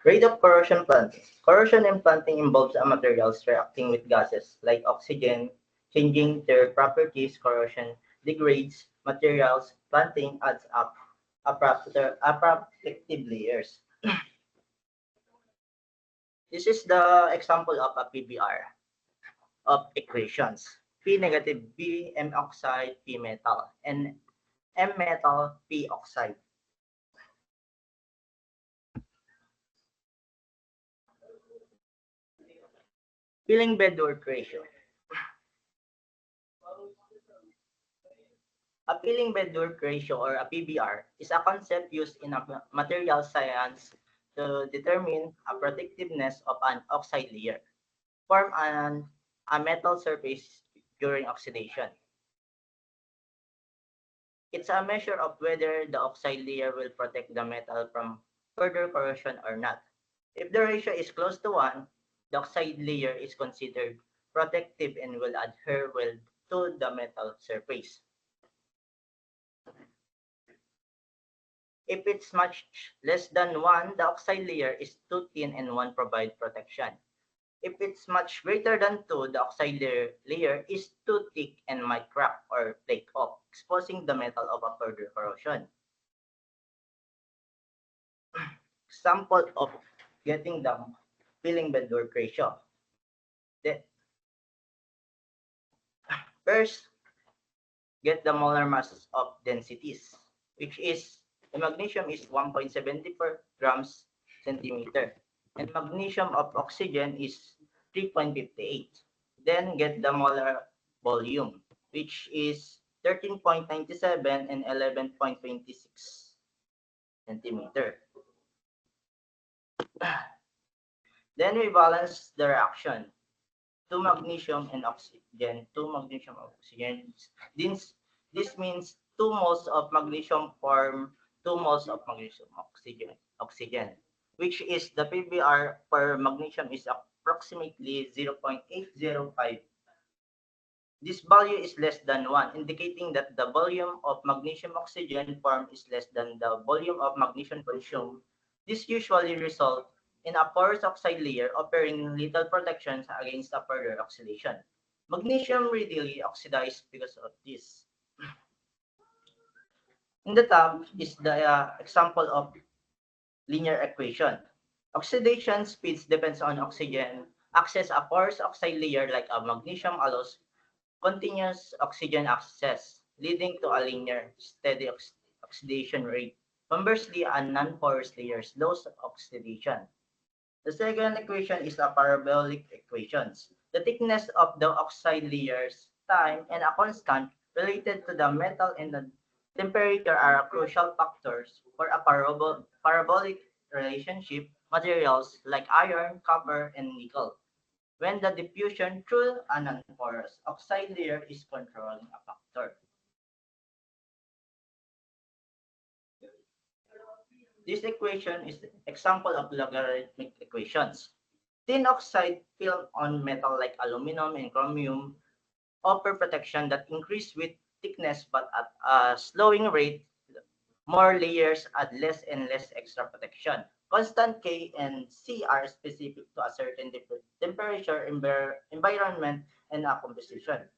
[SPEAKER 10] Rate of corrosion planting. Corrosion in planting involves a materials reacting with gases like oxygen, changing their properties. Corrosion degrades materials. Planting adds up protective layers. This is the example of a PBR of equations. P negative B, M oxide, P metal, and M metal, P oxide. Filling bed work ratio. A filling bed work ratio, or a PBR, is a concept used in a material science to determine a protectiveness of an oxide layer. Form a metal surface during oxidation. It's a measure of whether the oxide layer will protect the metal from further corrosion or not. If the ratio is close to 1, the oxide layer is considered protective and will adhere well to the metal surface. If it's much less than 1, the oxide layer is too thin and won't provide protection. If it's much greater than 2, the oxide layer is too thick and might crack or flake off, exposing the metal of a further corrosion. Example of getting the filling bedwork ratio. First, get the molar masses of densities, which is the magnesium is 1.74 grams centimeter, and magnesium of oxygen is 3.58. Then get the molar volume, which is 13.97 and 11.26 centimeter. Then we balance the reaction. 2 magnesium and oxygen, 2 magnesium oxygen. This means 2 moles of magnesium form 2 moles of magnesium oxygen, which is the PBR per magnesium is approximately 0.805. This value is less than 1, indicating that the volume of magnesium oxygen formed is less than the volume of magnesium consumed. This usually results in a porous oxide layer offering little protection against a further oxidation. Magnesium readily oxidizes because of this. In the top is the example of linear equation. Oxidation speeds depends on oxygen access. A porous oxide layer like a magnesium allows continuous oxygen access, leading to a linear, steady oxidation rate. Conversely, a non-porous layer slows oxidation. The second equation is a parabolic equations. The thickness of the oxide layers, time, and a constant related to the metal and the temperature are crucial factors for a parabolic relationship. Materials like iron, copper, and nickel. When the diffusion through a non-porous oxide layer is controlling a factor. This equation is an example of logarithmic equations. Tin oxide film on metal like aluminum and chromium offer protection that increase with thickness, but at a slowing rate. More layers add less and less extra protection. Constant K and C are specific to a certain temperature, environment, and a composition.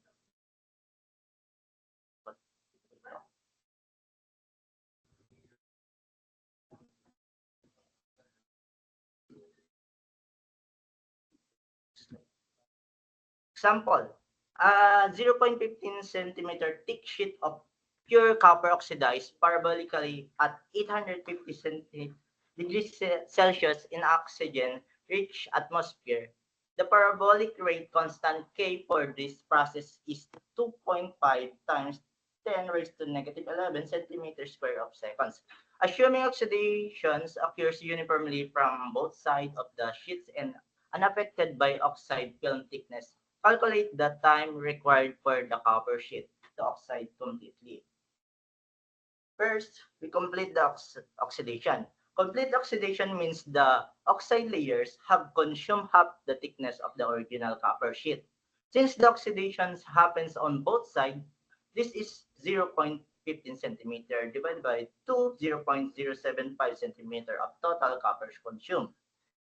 [SPEAKER 10] Example, a 0.15 centimeter thick sheet of pure copper oxidized parabolically at 850 degrees Celsius in oxygen-rich atmosphere. The parabolic rate constant K for this process is 2.5 times 10 raised to negative 11 centimeters square of seconds. Assuming oxidations occurs uniformly from both sides of the sheets and unaffected by oxide film thickness, calculate the time required for the copper sheet to oxide completely. First, we complete the oxidation. Complete oxidation means the oxide layers have consumed half the thickness of the original copper sheet. Since the oxidation happens on both sides, this is 0.15 centimeter divided by 0.075 centimeter of total copper consumed.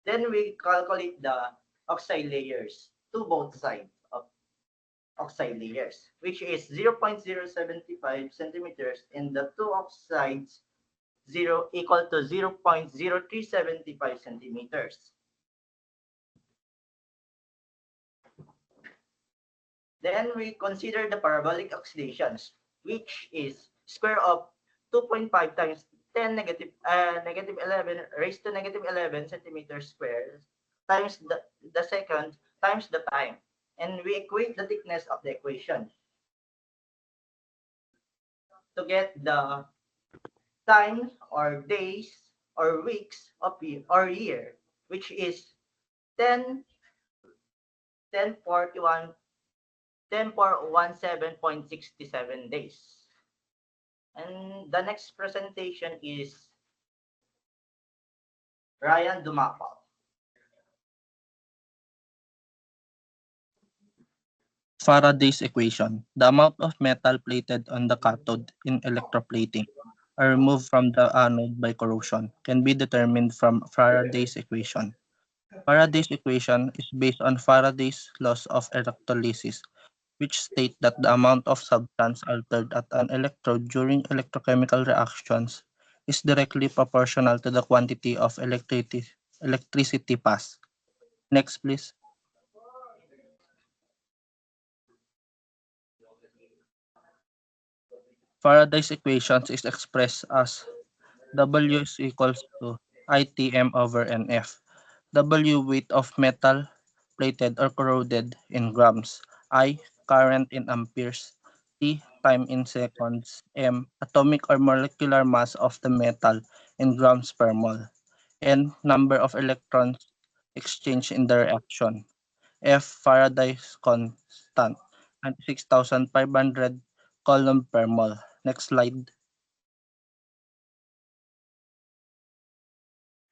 [SPEAKER 10] Then we calculate the oxide layers to both sides of oxide layers, which is 0.075 centimeters, and the two oxides equal to 0.0375 centimeters. Then we consider the parabolic oxidations, which is square of 2.5 times 10 negative 11 raised to negative 11 centimeters squared times the second times the time. And we equate the thickness of the equation to get the time or days or weeks of or year, which is 10 1041 10.17.67 days. And the next presentation is Ryan Dumapal.
[SPEAKER 11] Faraday's equation, the amount of metal plated on the cathode in electroplating. are removed from the anode by corrosion can be determined from Faraday's equation. Faraday's equation is based on Faraday's laws of electrolysis, which state that the amount of substance altered at an electrode during electrochemical reactions is directly proportional to the quantity of electricity passed. Next, please. Faraday's equations is expressed as W is equals to ITM over NF. W weight of metal plated or corroded in grams. I current in amperes. T time in seconds. M atomic or molecular mass of the metal in grams per mole. N number of electrons exchanged in the reaction. F Faraday's constant and 6,500 coulomb per mole. Next slide.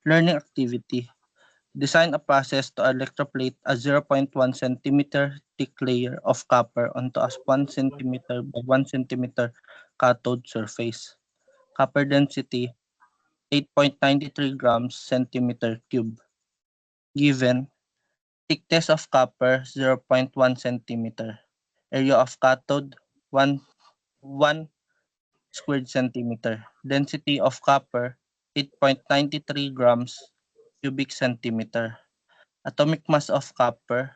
[SPEAKER 11] Learning activity. Design a process to electroplate a 0.1 centimeter thick layer of copper onto a 1 centimeter by 1 centimeter cathode surface. Copper density 8.93 grams centimeter cube. Given thickness of copper 0.1 centimeter. Area of cathode 1 squared centimeter. Density of copper 8.93 grams cubic centimeter. Atomic mass of copper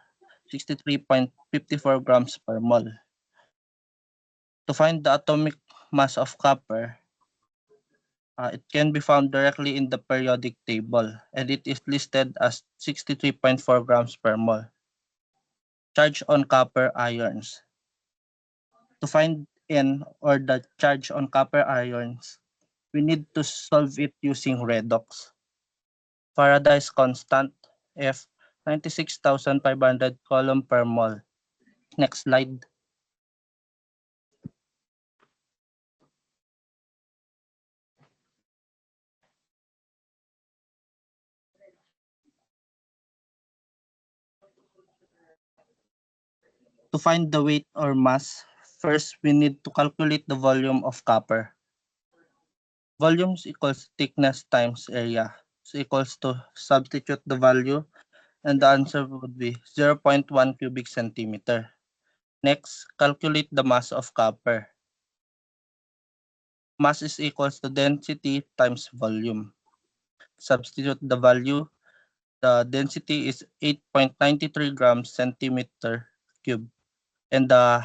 [SPEAKER 11] 63.54 grams per mole. To find the atomic mass of copper, it can be found directly in the periodic table, and it is listed as 63.4 grams per mole. Charge on copper ions. To find N, or the charge on copper ions, we need to solve it using redox. Faraday's constant, F, 96,500 coulomb per mole. Next slide. To find the weight or mass, first we need to calculate the volume of copper. Volume equals thickness times area. So equals to substitute the value, and the answer would be 0.1 cubic centimeter. Next, calculate the mass of copper. Mass is equals to density times volume. Substitute the value. The density is 8.93 grams centimeter cube, and the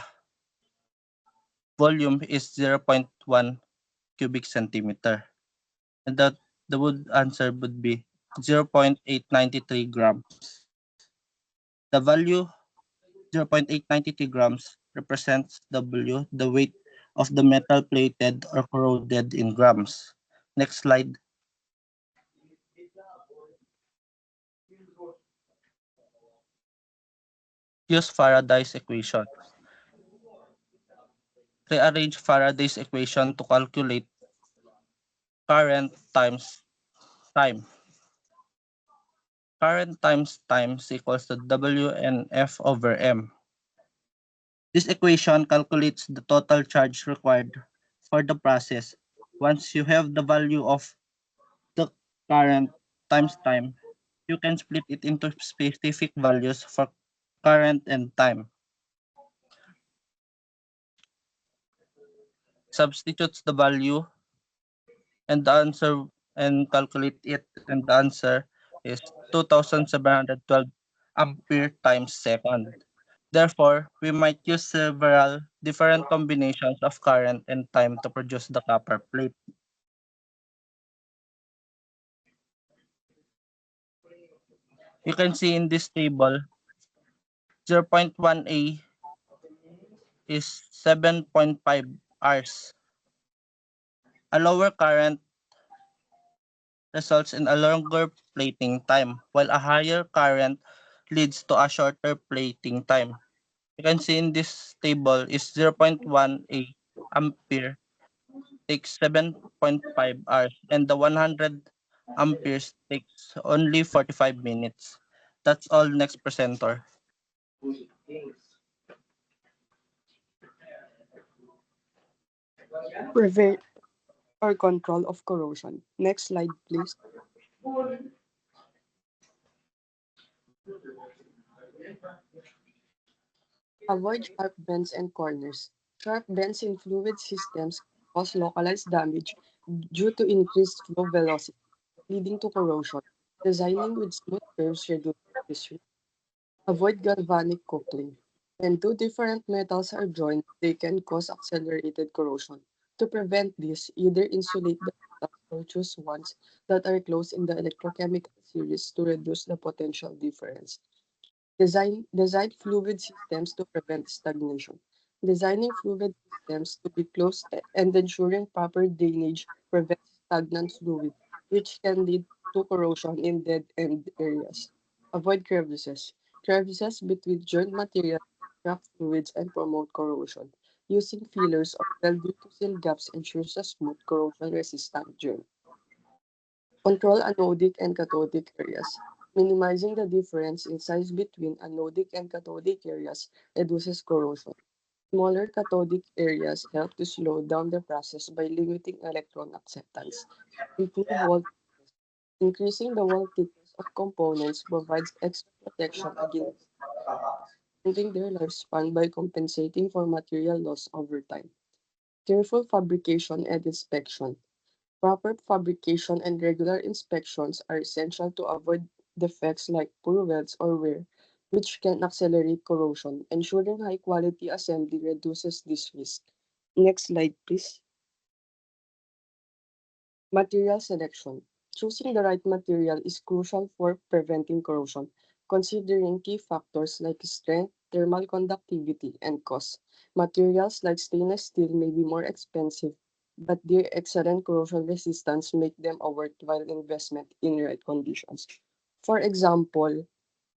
[SPEAKER 11] volume is 0.1 cubic centimeter. And the would answer would be 0.893 grams. The value 0.893 grams represents W, the weight of the metal plated or corroded in grams. Next slide. Use Faraday's equation. Rearrange Faraday's equation to calculate current times time. Current times time equals to W and F over M. This equation calculates the total charge required for the process. Once you have the value of the current times time, you can split it into specific values for current and time. Substitutes the value and the answer and calculate it, and the answer is 2,712 ampere times second. Therefore, we might use several different combinations of current and time to produce the copper plate. You can see in this table, 0.1A is 7.5 hours. A lower current results in a longer plating time, while a higher current leads to a shorter plating time. You can see in this table is 0.1A ampere takes 7.5 hours, and the 100 amperes takes only 45 minutes. That's all. Next presenter.
[SPEAKER 12] or control of corrosion. Next slide, please. Avoid sharp bends and corners. Sharp bends in fluid systems cause localized damage due to increased flow velocity, leading to corrosion. Designing with smooth curves reduces this risk. Avoid galvanic coupling. When two different metals are joined, they can cause accelerated corrosion. To prevent this, either insulate the metals or choose ones that are close in the electrochemical series to reduce the potential difference. Design fluid systems to prevent stagnation. Designing fluid systems to be closed and ensuring proper drainage prevents stagnant fluid, which can lead to corrosion in dead end areas. Avoid crevices. Crevices between joint materials trap fluids and promote corrosion. Using fillers or welding to seal gaps ensures a smooth corrosion-resistant joint. Control anodic and cathodic areas. Minimizing the difference in size between anodic and cathodic areas reduces corrosion. Smaller cathodic areas help to slow down the process by limiting electron acceptance. Improve wall thickness. Increasing the wall thickness of components provides extra protection against extending their lifespan by compensating for material loss over time. Careful fabrication and inspection. Proper fabrication and regular inspections are essential to avoid defects like poor welds or wear, which can accelerate corrosion. Ensuring high quality assembly reduces this risk. Next slide, please. Material selection. Choosing the right material is crucial for preventing corrosion, considering key factors like strength, thermal conductivity, and cost. Materials like stainless steel may be more expensive, but their excellent corrosion resistance make them a worthwhile investment in right conditions. For example,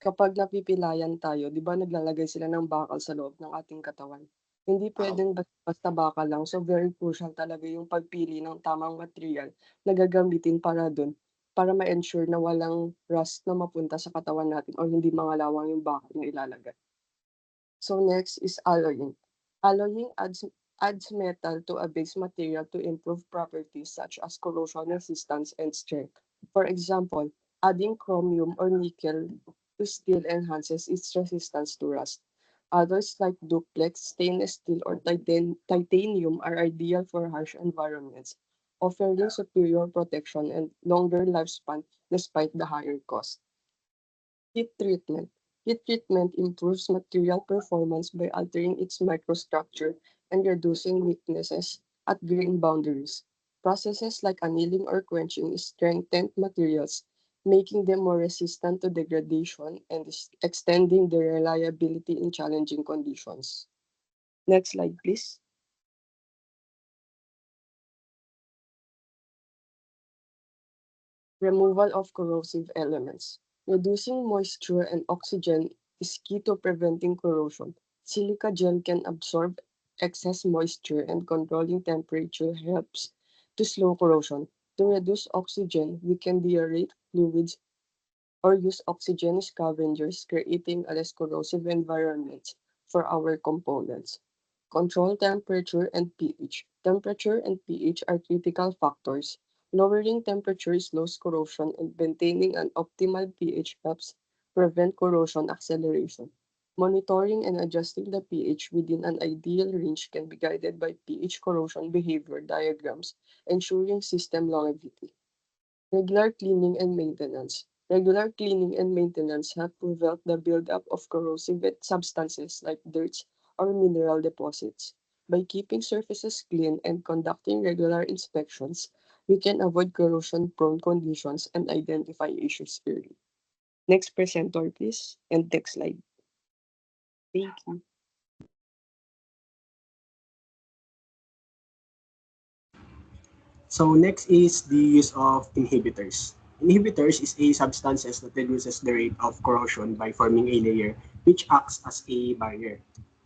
[SPEAKER 12] kapag napipilayan tayo, di ba naglalagay sila ng bakal sa loob ng ating katawan? Hindi pwedeng basta bakal lang. So very crucial talaga yung pagpili ng tamang material na gagamitin para dun, para ma-ensure na walang rust na mapunta sa katawan natin or hindi mangalawang yung bakal na ilalagay. So next is alloying. Alloying adds metal to a base material to improve properties such as corrosion resistance and strength. For example, adding chromium or nickel to steel enhances its resistance to rust. Others like duplex, stainless steel, or titanium are ideal for harsh environments, offering superior protection and longer lifespan despite the higher cost. Heat treatment. Heat treatment improves material performance by altering its microstructure and reducing weaknesses at grain boundaries. Processes like annealing or quenching strengthen materials, making them more resistant to degradation and extending their reliability in challenging conditions. Next slide, please. Removal of corrosive elements. Reducing moisture and oxygen is key to preventing corrosion. Silica gel can absorb excess moisture and controlling temperature helps to slow corrosion. To reduce oxygen, we can deaerate fluids or use oxygen scavengers, creating a less corrosive environment for our components. Control temperature and pH. Temperature and pH are critical factors. Lowering temperature slows corrosion and maintaining an optimal pH helps prevent corrosion acceleration. Monitoring and adjusting the pH within an ideal range can be guided by pH corrosion behavior diagrams, ensuring system longevity. Regular cleaning and maintenance. Regular cleaning and maintenance help prevent the buildup of corrosive substances like dirt or mineral deposits. By keeping surfaces clean and conducting regular inspections, we can avoid corrosion-prone conditions and identify issues early. Next presenter, please, and next slide. Thank you.
[SPEAKER 13] So next is the use of inhibitors. Inhibitors is a substances that reduces the rate of corrosion by forming a layer which acts as a barrier.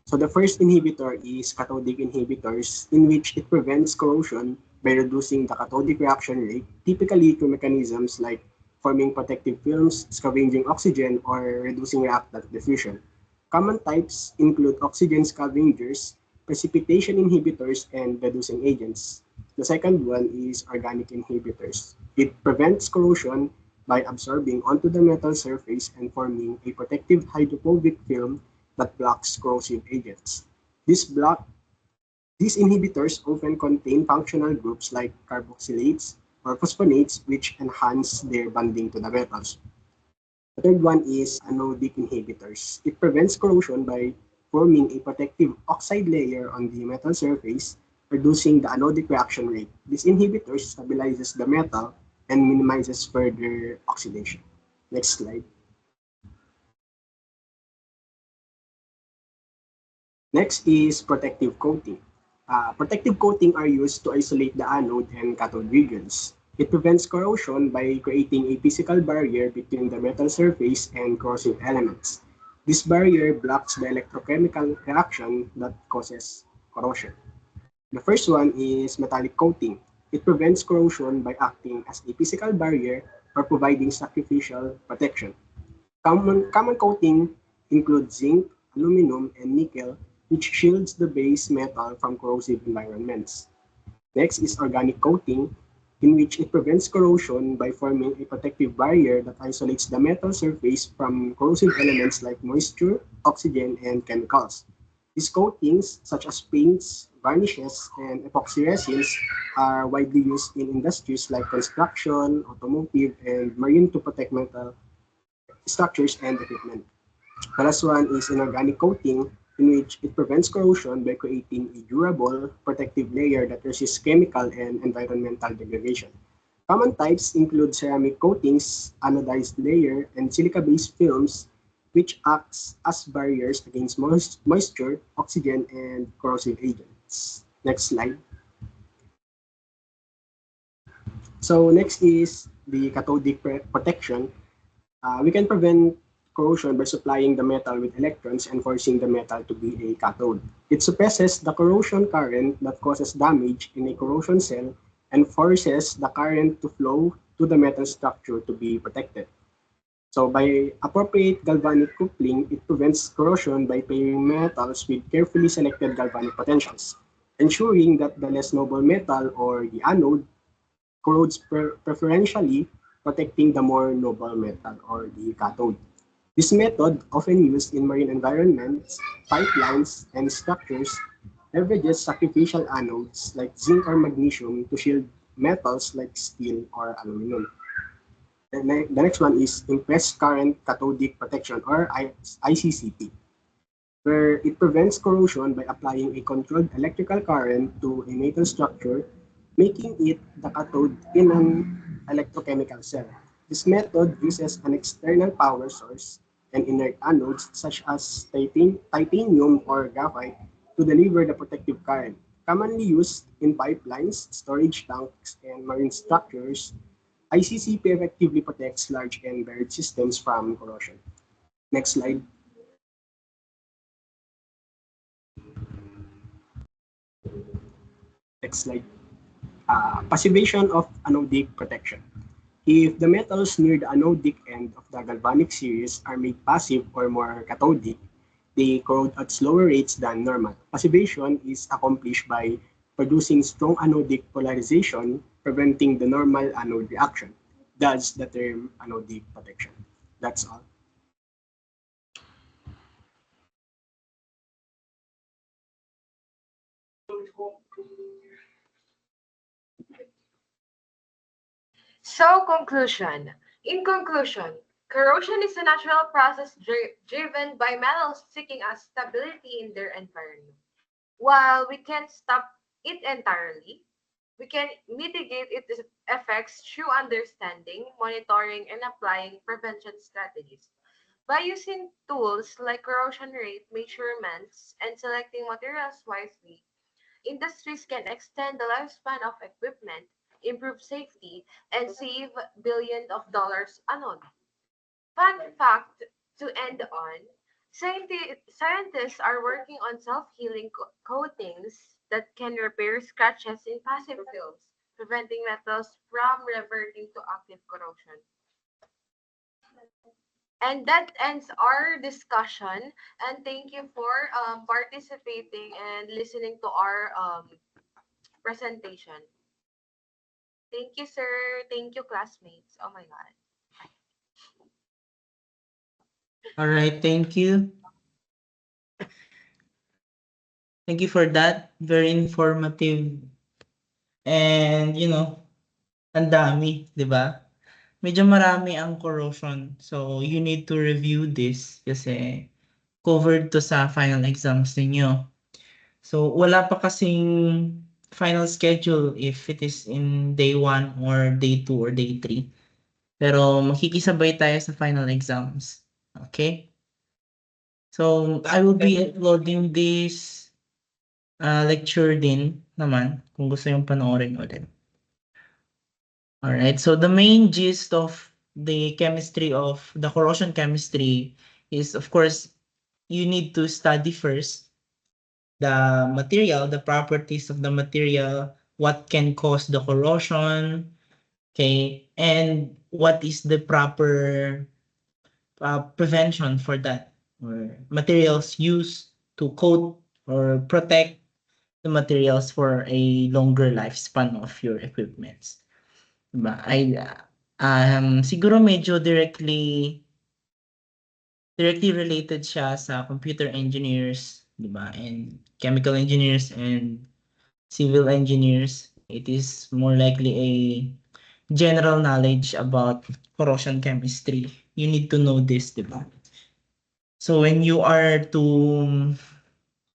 [SPEAKER 13] So the first inhibitor is cathodic inhibitors, in which it prevents corrosion by reducing the cathodic reaction rate, typically through mechanisms like forming protective films, scavenging oxygen, or reducing reactant diffusion. Common types include oxygen scavengers, precipitation inhibitors, and reducing agents. The second one is organic inhibitors. It prevents corrosion by absorbing onto the metal surface and forming a protective hydrophobic film that blocks corrosive agents. This block These inhibitors often contain functional groups like carboxylates or phosphonates, which enhance their bonding to the metals. The third one is anodic inhibitors. It prevents corrosion by forming a protective oxide layer on the metal surface, reducing the anodic reaction rate. This inhibitor stabilizes the metal and minimizes further oxidation. Next slide. Next is protective coating. Protective coating are used to isolate the anode and cathode regions. It prevents corrosion by creating a physical barrier between the metal surface and corrosive elements. This barrier blocks the electrochemical reaction that causes corrosion. The first one is metallic coating. It prevents corrosion by acting as a physical barrier or providing sacrificial protection. Common coating include zinc, aluminum, and nickel, which shields the base metal from corrosive environments. Next is organic coating, in which it prevents corrosion by forming a protective barrier that isolates the metal surface from corrosive elements like moisture, oxygen, and chemicals. These coatings, such as paints, varnishes, and epoxy resins, are widely used in industries like construction, automotive, and marine to protect metal structures and equipment. The last one is inorganic coating, in which it prevents corrosion by creating a durable, protective layer that resists chemical and environmental degradation. Common types include ceramic coatings, anodized layer, and silica-based films, which acts as barriers against moisture, oxygen, and corrosive agents. Next slide. So next is the cathodic protection. We can prevent corrosion by supplying the metal with electrons and forcing the metal to be a cathode. It suppresses the corrosion current that causes damage in a corrosion cell and forces the current to flow to the metal structure to be protected. So by appropriate galvanic coupling, it prevents corrosion by pairing metals with carefully selected galvanic potentials, ensuring that the less noble metal or the anode corrodes preferentially, protecting the more noble metal or the cathode. This method, often used in marine environments, pipelines, and structures, leverages sacrificial anodes like zinc or magnesium to shield metals like steel or aluminum. The next one is impressed current cathodic protection or ICCP, where it prevents corrosion by applying a controlled electrical current to a metal structure, making it the cathode in an electrochemical cell. This method uses an external power source and inert anodes such as titanium or graphite to deliver the protective current. Commonly used in pipelines, storage tanks, and marine structures, ICCP effectively protects large and buried systems from corrosion. Next slide. Next slide. Passivation of anodic protection. If the metals near the anodic end of the galvanic series are made passive or more cathodic, they corrode at slower rates than normal. Passivation is accomplished by producing strong anodic polarization, preventing the normal anode reaction. That's the term anodic protection. That's all.
[SPEAKER 2] So, conclusion. In conclusion, corrosion is a natural process driven by metals seeking a stability in their environment. While we can't stop it entirely, we can mitigate its effects through understanding, monitoring, and applying prevention strategies. By using tools like corrosion rate measurements and selecting materials wisely, industries can extend the lifespan of equipment, improve safety, and save billions of dollars annually. Fun fact to end on, scientists are working on self-healing coatings that can repair scratches in passive films, preventing metals from reverting to active corrosion. And that ends our discussion. And thank you for participating and listening to our presentation. Thank you, sir. Thank you, classmates. Oh my God.
[SPEAKER 7] All right, thank you. Thank you for that. Very informative. And, ang dami, di ba? Medyo marami ang corrosion. So, you need to review this kasi covered to sa final exams ninyo. So, wala pa kasing final schedule if it is in day 1 or day 2 or day 3. Pero makikisabay tayo sa final exams. Okay? So, I will be uploading this lecture din naman kung gusto yung panoorin ulit. Alright, so the main gist of the chemistry of the corrosion chemistry is, of course, you need to study first the material, the properties of the material, what can cause the corrosion, okay, and what is the proper prevention for that, or materials used to coat or protect the materials for a longer lifespan of your equipments. Diba? Siguro medyo directly related siya sa computer engineers, diba? And chemical engineers and civil engineers. It is more likely a general knowledge about corrosion chemistry. You need to know this, diba? So when you are to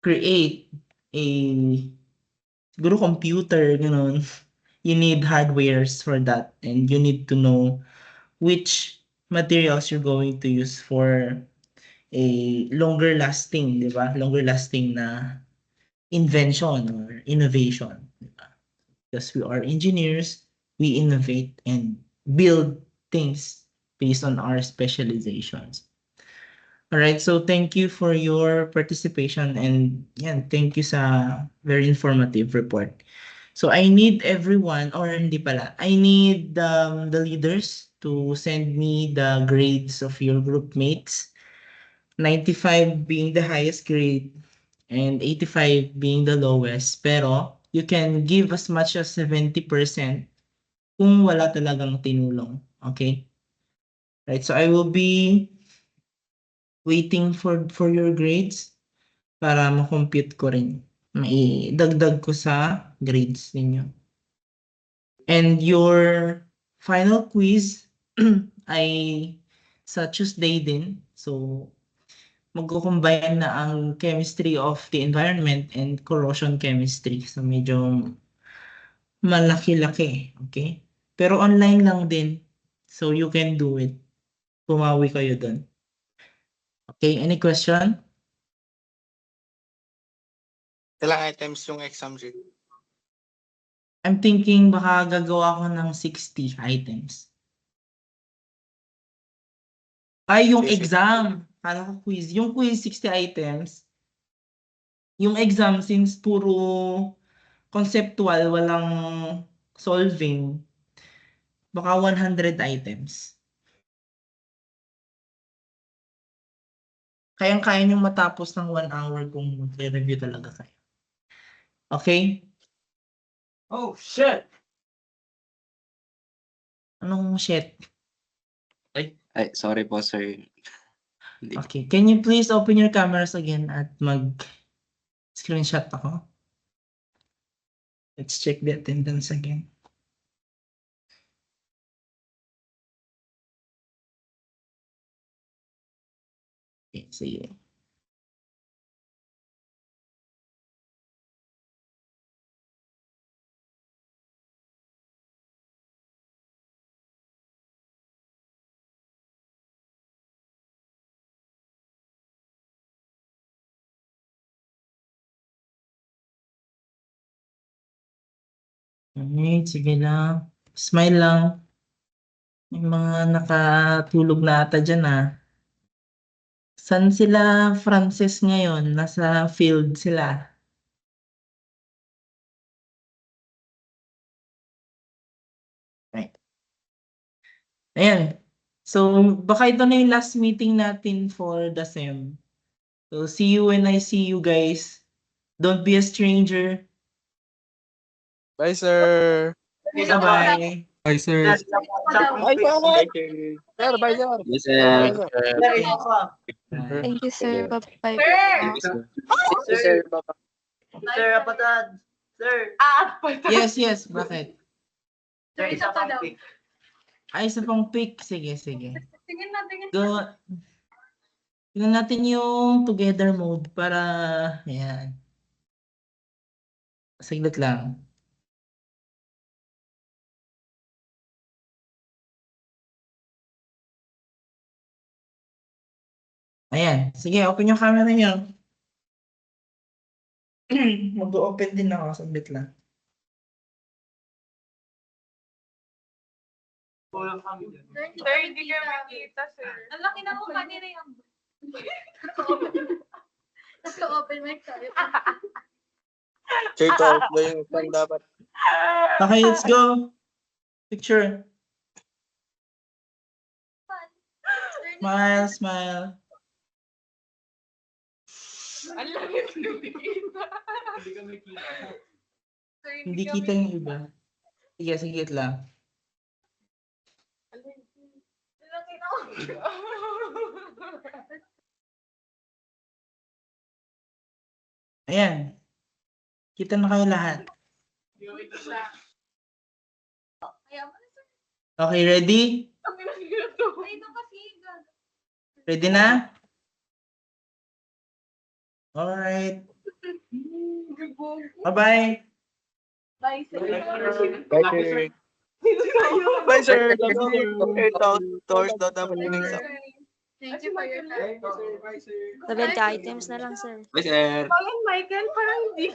[SPEAKER 7] create a siguro computer, you need hardwares for that, and you need to know which materials you're going to use for a longer lasting, di ba? Longer lasting na invention or innovation. Diba? Because we are engineers, we innovate and build things based on our specializations. All right, so thank you for your participation, and thank you sa very informative report. So I need everyone, or hindi pala, I need the leaders to send me the grades of your group mates. 95 being the highest grade and 85 being the lowest. Pero you can give as much as 70% kung wala talagang tinulong. Okay? Right, so I will be waiting for your grades para ma-compute ko rin. Maidagdag ko sa grades ninyo. And your final quiz ay sa Tuesday din. So, magko-combine na ang chemistry of the environment and corrosion chemistry. So, medyo malaki-laki. Okay? Pero online lang din. So, you can do it. Pumawi kayo dun. Okay, any question?
[SPEAKER 14] Ilang items yung exam sheet?
[SPEAKER 7] I'm thinking baka gagawa ko ng 60 items. Ay, yung exam. Kala ko quiz. Yung quiz, 60 items. Yung exam, since puro conceptual, walang solving, baka 100 items. Kayang-kaya niyong matapos ng 1 hour kung mag-review talaga kayo. Okay? Oh, shit! Anong shit?
[SPEAKER 15] Ay, sorry po, sir.
[SPEAKER 7] Okay, can you please open your cameras again at mag-screenshot ako? Let's check the attendance again. Okay, sige. Okay, sige lang. Smile lang. Yung mga nakatulog na ata dyan San sila Frances ngayon? Nasa field sila. Right. Ayan. So, baka ito na yung last meeting natin for the SEM. So, see you when I see you guys. Don't be a stranger.
[SPEAKER 14] Bye, sir.
[SPEAKER 11] Bye-bye.
[SPEAKER 7] Bye, sir.
[SPEAKER 6] Bye, sir. Sir, bye, sir.
[SPEAKER 15] Yes, sir.
[SPEAKER 16] Thank you, sir. Bye-bye.
[SPEAKER 10] Sir, sir, apatad. Sir.
[SPEAKER 11] Yes, bakit?
[SPEAKER 10] Sir, isa pang pick.
[SPEAKER 11] Ay, isa pang pick. Sige.
[SPEAKER 2] Tingin na, tingin.
[SPEAKER 11] Go. Tingnan natin yung together mode para, ayan. Saglit lang. Ayan. Sige, open yung camera niyo. Mag-open din ako. Saglit lang.
[SPEAKER 2] Sir, hindi ka makita, sir. Ang laki na mo kanina yung...
[SPEAKER 1] Naka-open mic tayo.
[SPEAKER 6] Sir, to, yung isang dapat.
[SPEAKER 11] Okay, let's go. Picture. Smile.
[SPEAKER 2] Ang laki hindi kita. Sir,
[SPEAKER 11] Hindi kita yung iba. Sige, saglit lang.
[SPEAKER 2] Ang laki na ako.
[SPEAKER 11] Ayan. Kita na kayo lahat. Okay, ready? Ready na? Alright. Bye-bye.
[SPEAKER 2] Bye, sir.
[SPEAKER 6] Bye, sir. Bye, sir. Tours daw dapat yung exam.
[SPEAKER 1] Thank you for your time.
[SPEAKER 16] 7 items na lang, sir.
[SPEAKER 15] Bye, sir.
[SPEAKER 2] Parang Michael, parang hindi.